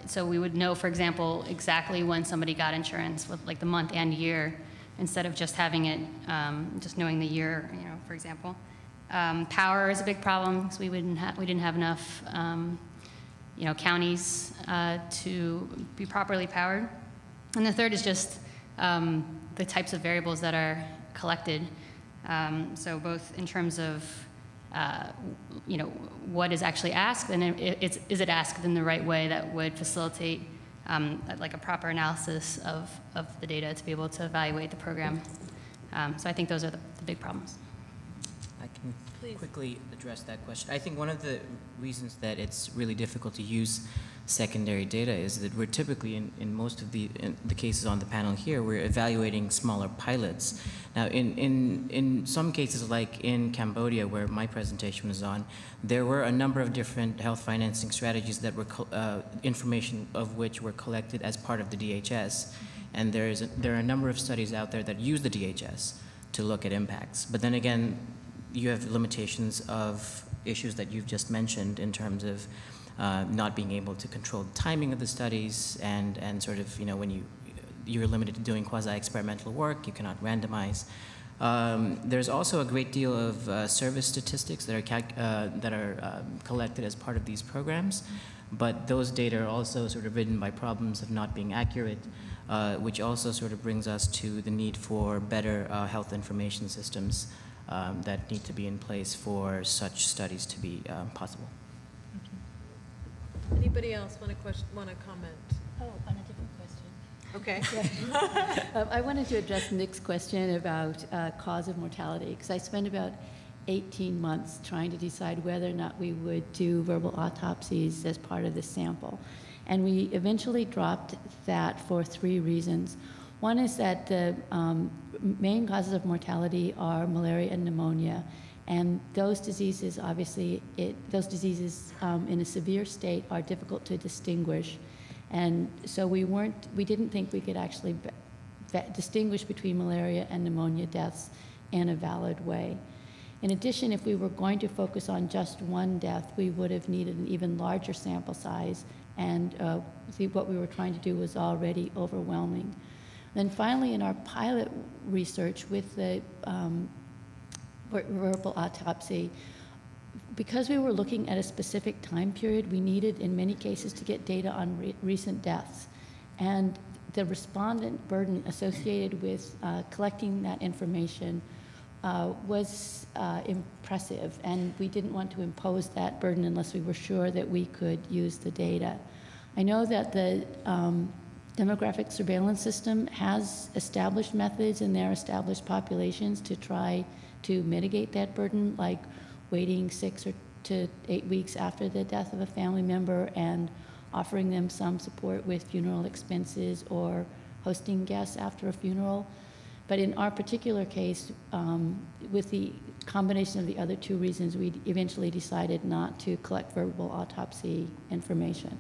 So we would know, for example, exactly when somebody got insurance with like the month and year, instead of just having it, just knowing the year, you know, for example. Power is a big problem because we didn't have enough you know, counties to be properly powered. And the third is just the types of variables that are collected. So both in terms of you know, what is actually asked, and is it asked in the right way that would facilitate like a proper analysis of the data to be able to evaluate the program. So I think those are the big problems. I can quickly address that question. I think one of the reasons that it's really difficult to use secondary data is that we're typically, in most of the cases on the panel here, we're evaluating smaller pilots. Now, in some cases, like in Cambodia, where my presentation was on, there were a number of different health financing strategies that were information of which were collected as part of the DHS. And there are a number of studies out there that use the DHS to look at impacts. But then again, you have limitations of issues that you've just mentioned in terms of not being able to control the timing of the studies and sort of, you know, when you're limited to doing quasi-experimental work, you cannot randomize. There's also a great deal of service statistics that are collected as part of these programs, but those data are also sort of ridden by problems of not being accurate, which also sort of brings us to the need for better health information systems that need to be in place for such studies to be possible. Anybody else want to comment? Oh, on a different question. Okay. I wanted to address Nick's question about cause of mortality, because I spent about 18 months trying to decide whether or not we would do verbal autopsies as part of the sample. And we eventually dropped that for 3 reasons. One is that the main causes of mortality are malaria and pneumonia. And those diseases, obviously, those diseases in a severe state are difficult to distinguish. And so we didn't think we could actually distinguish between malaria and pneumonia deaths in a valid way. In addition, if we were going to focus on just one death, we would have needed an even larger sample size, and what we were trying to do was already overwhelming. Then finally, in our pilot research with the verbal autopsy, because we were looking at a specific time period, we needed, in many cases, to get data on recent deaths. And the respondent burden associated with collecting that information was impressive, and we didn't want to impose that burden unless we were sure that we could use the data. I know that the demographic surveillance system has established methods in their established populations to try to mitigate that burden, like waiting 6 to 8 weeks after the death of a family member and offering them some support with funeral expenses or hosting guests after a funeral. But in our particular case, with the combination of the other 2 reasons, we eventually decided not to collect verbal autopsy information.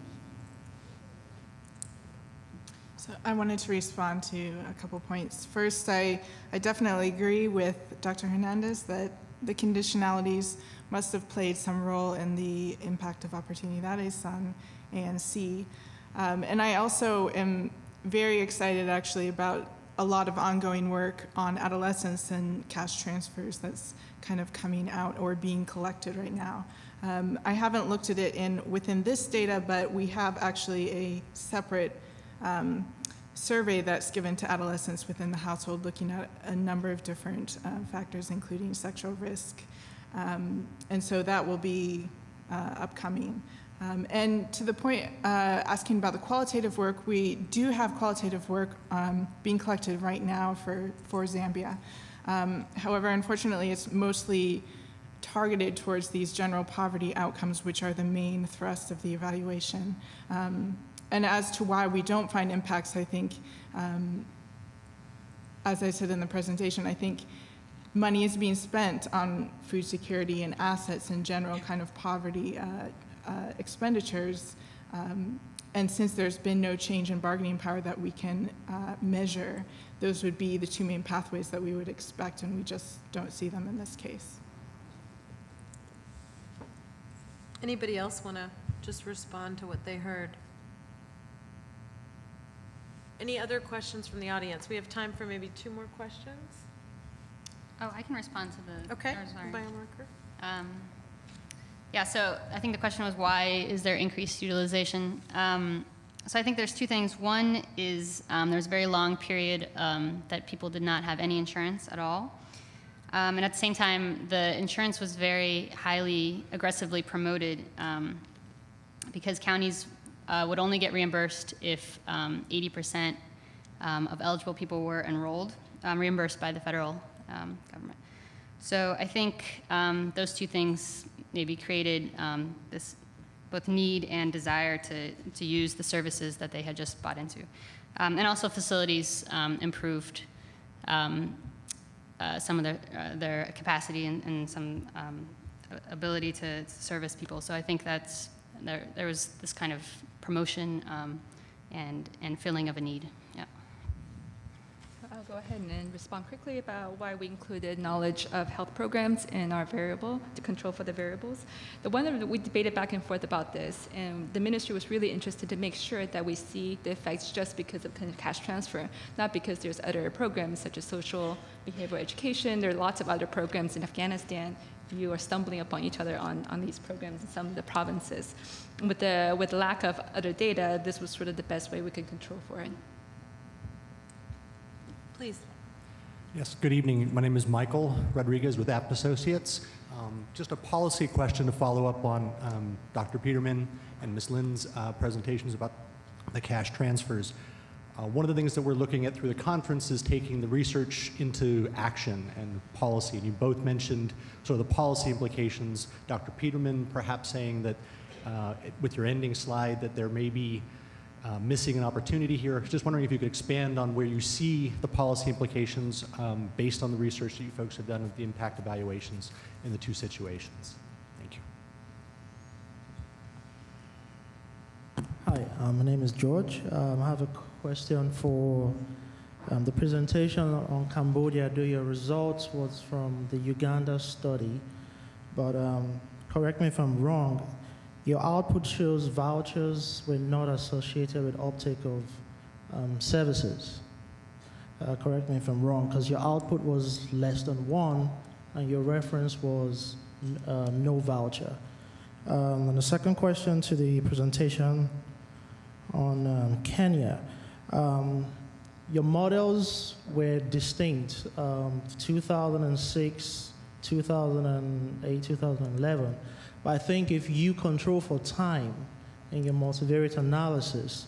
So I wanted to respond to a couple points. First, I definitely agree with Dr. Hernandez that the conditionalities must have played some role in the impact of opportunidades on and C. And I also am very excited actually about a lot of ongoing work on adolescence and cash transfers that's kind of coming out or being collected right now. I haven't looked at it within this data, but we have actually a separate survey that's given to adolescents within the household looking at a number of different factors, including sexual risk. And so that will be upcoming. And to the point asking about the qualitative work, we do have qualitative work being collected right now for Zambia. However, unfortunately, it's mostly targeted towards these general poverty outcomes, which are the main thrust of the evaluation. And as to why we don't find impacts, I think, as I said in the presentation, I think money is being spent on food security and assets in general, kind of poverty expenditures. And since there's been no change in bargaining power that we can measure, those would be the two main pathways that we would expect, and we just don't see them in this case. Anybody else want to just respond to what they heard? Any other questions from the audience? We have time for maybe 2 more questions. Oh, I can respond to the biomarker. Yeah, so I think the question was, why is there increased utilization? So I think there's 2 things. One is there's a very long period that people did not have any insurance at all. And at the same time, the insurance was very highly aggressively promoted because counties would only get reimbursed if 80% of eligible people were enrolled, reimbursed by the federal government. So I think those 2 things maybe created this both need and desire to use the services that they had just bought into. And also facilities improved some of their capacity and some ability to service people. So I think that's, there was this kind of promotion and filling of a need. Yeah. I'll go ahead and respond quickly about why we included knowledge of health programs in our variable, to control for the variables. The one that we debated back and forth about this, and the ministry was really interested to make sure that we see the effects just because of cash transfer, not because there's other programs such as social behavioral education. There are lots of other programs in Afghanistan. You are stumbling upon each other on these programs in some of the provinces. With the lack of other data, this was sort of the best way we could control for it. Please. Yes, good evening. My name is Michael Rodriguez with Apt Associates. Just a policy question to follow up on Dr. Peterman and Ms. Lin's presentations about the cash transfers. One of the things that we're looking at through the conference is taking the research into action and policy. And you both mentioned sort of the policy implications. Dr. Peterman perhaps saying that with your ending slide that there may be missing an opportunity here. Just wondering if you could expand on where you see the policy implications based on the research that you folks have done with the impact evaluations in the 2 situations. Thank you. Hi, my name is George. I have a question for the presentation on Cambodia. Your results was from the Uganda study, but correct me if I'm wrong. Your output shows vouchers were not associated with uptake of services. Correct me if I'm wrong, because your output was less than 1, and your reference was no voucher. And the second question to the presentation on Kenya. Your models were distinct, 2006, 2008, 2011. But I think if you control for time in your multivariate analysis,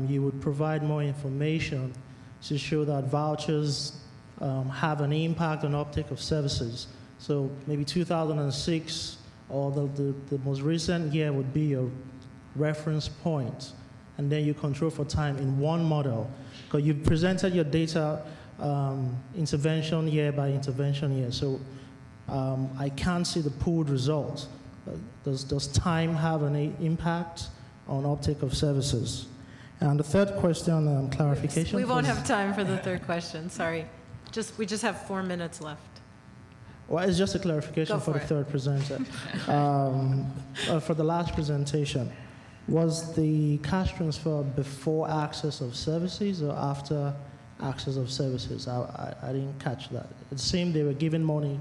you would provide more information to show that vouchers have an impact on uptake of services. So maybe 2006 or the most recent year would be your reference point. And then you control for time in one model. Because you presented your data intervention year by intervention year. So I can't see the pooled results. Does time have any impact on uptake of services? And the third question, clarification. We won't have time for the third question, sorry. We just have 4 minutes left. Well, it's just a clarification for the third presenter. For the last presentation, Was the cash transfer before access of services or after access of services? I didn't catch that. It seemed they were given money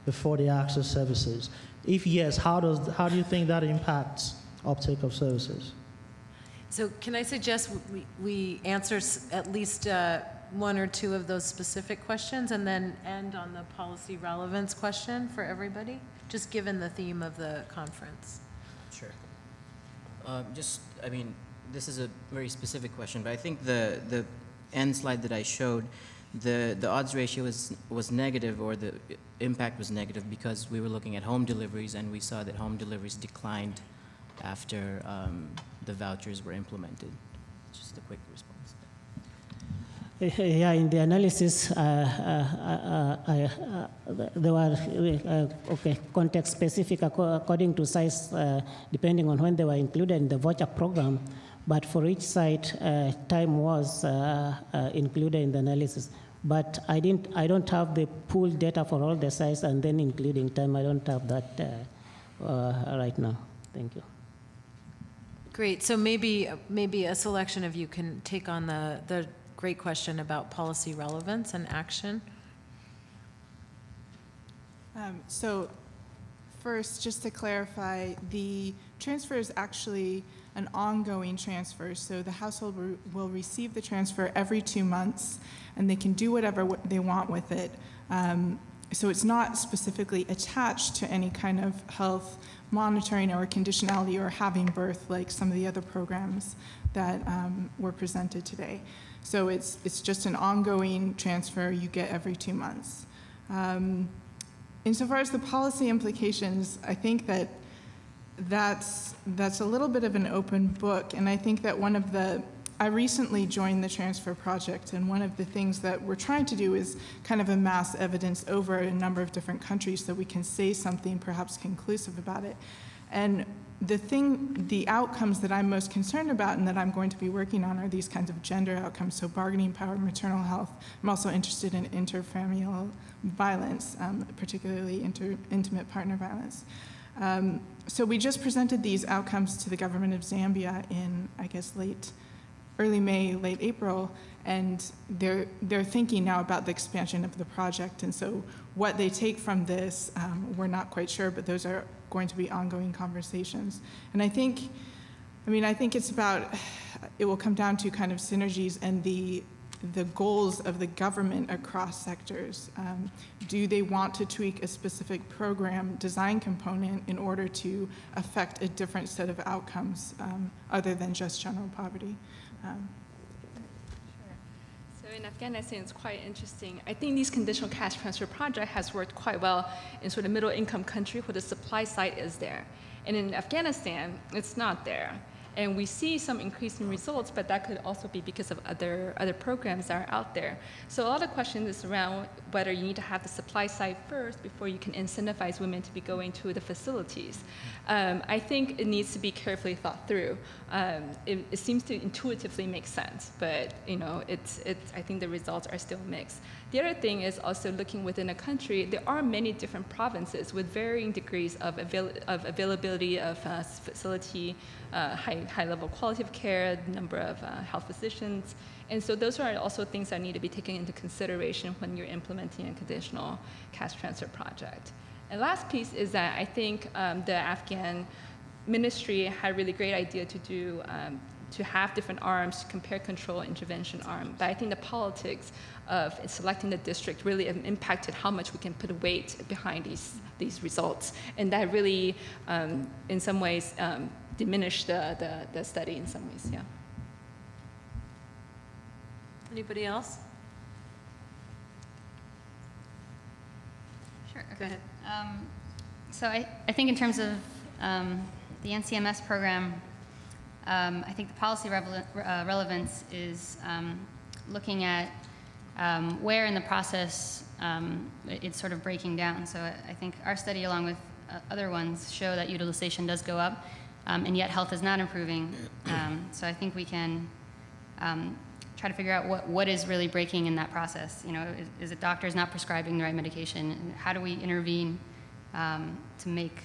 before the access services. If yes, how do you think that impacts uptake of services? So can I suggest we answer at least one or two of those specific questions and then end on the policy relevance question for everybody, just given the theme of the conference? Sure. I mean, this is a very specific question, but I think the end slide that I showed, the odds ratio was negative, or the impact was negative, because we were looking at home deliveries, and we saw that home deliveries declined after the vouchers were implemented. Just a quick response. Yeah, in the analysis, they were context specific according to size, depending on when they were included in the voucher program. But for each site, time was included in the analysis. But I don't have the pool data for all the sites and then including time. I don't have that right now. Thank you. Great. So maybe a selection of you can take on the great question about policy relevance and action. So first, just to clarify, the transfer is actually an ongoing transfer. So the household will receive the transfer every 2 months, and they can do whatever they want with it. So it's not specifically attached to any kind of health monitoring or conditionality or having birth like some of the other programs that were presented today. So it's just an ongoing transfer you get every 2 months. Insofar as the policy implications, I think that's a little bit of an open book, and I think that I recently joined the transfer project, and one of the things that we're trying to do is kind of amass evidence over a number of different countries so we can say something perhaps conclusive about it. And the outcomes that I'm most concerned about and that I'm going to be working on are these kinds of gender outcomes, so bargaining power, maternal health. I'm also interested in interfamilial violence, particularly intimate partner violence. So we just presented these outcomes to the government of Zambia in, I guess, early May, late April, and they're thinking now about the expansion of the project. And so what they take from this, we're not quite sure, but those are going to be ongoing conversations. And I think it will come down to kind of synergies and the goals of the government across sectors. Do they want to tweak a specific program design component in order to affect a different set of outcomes other than just general poverty? So in Afghanistan, it's quite interesting. I think these conditional cash transfer project has worked quite well in sort of middle income country where the supply side is there. And in Afghanistan, it's not there. And we see some increasing results, but that could also be because of other programs that are out there. So a lot of questions is around whether you need to have the supply side first before you can incentivize women to be going to the facilities. I think it needs to be carefully thought through. It seems to intuitively make sense, but I think the results are still mixed. The other thing is also looking within a country, there are many different provinces with varying degrees of availability of facility, high level quality of care, number of health physicians. And so those are also things that need to be taken into consideration when you're implementing a conditional cash transfer project. And last piece is that I think the Afghan ministry had a really great idea to have different arms, compare control, intervention arm. But I think the politics of selecting the district really impacted how much we can put weight behind these results. And that really, in some ways, diminished the study in some ways, yeah. Anybody else? Sure. Okay. Go ahead. So I think in terms of the NCMS program, I think the policy relevance is looking at where in the process it's sort of breaking down. So I think our study, along with other ones, show that utilization does go up, and yet health is not improving. So I think we can try to figure out what is really breaking in that process. Is it doctors not prescribing the right medication? And how do we intervene to make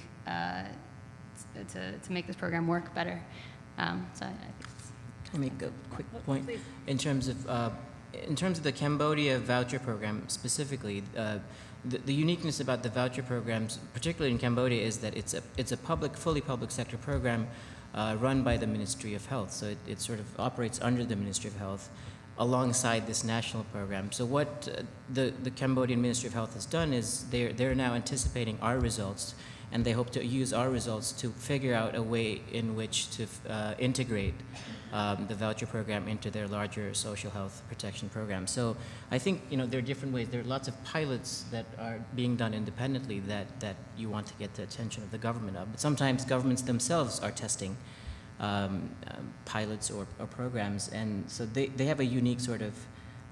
this program work better? So I think it's... Can I make a quick point? In terms of the Cambodia voucher program specifically, the uniqueness about the voucher programs, particularly in Cambodia, is that it's a fully public sector program run by the Ministry of Health. So it sort of operates under the Ministry of Health alongside this national program. So what the Cambodian Ministry of Health has done is they're now anticipating our results, and they hope to use our results to figure out a way in which to integrate the voucher program into their larger social health protection program. So I think there are different ways. There are lots of pilots that are being done independently that you want to get the attention of the government of. But sometimes governments themselves are testing pilots or programs, and so they have a unique sort of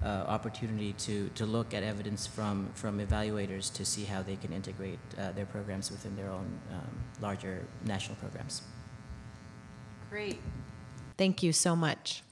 opportunity to look at evidence from evaluators to see how they can integrate their programs within their own larger national programs. Great. Thank you so much.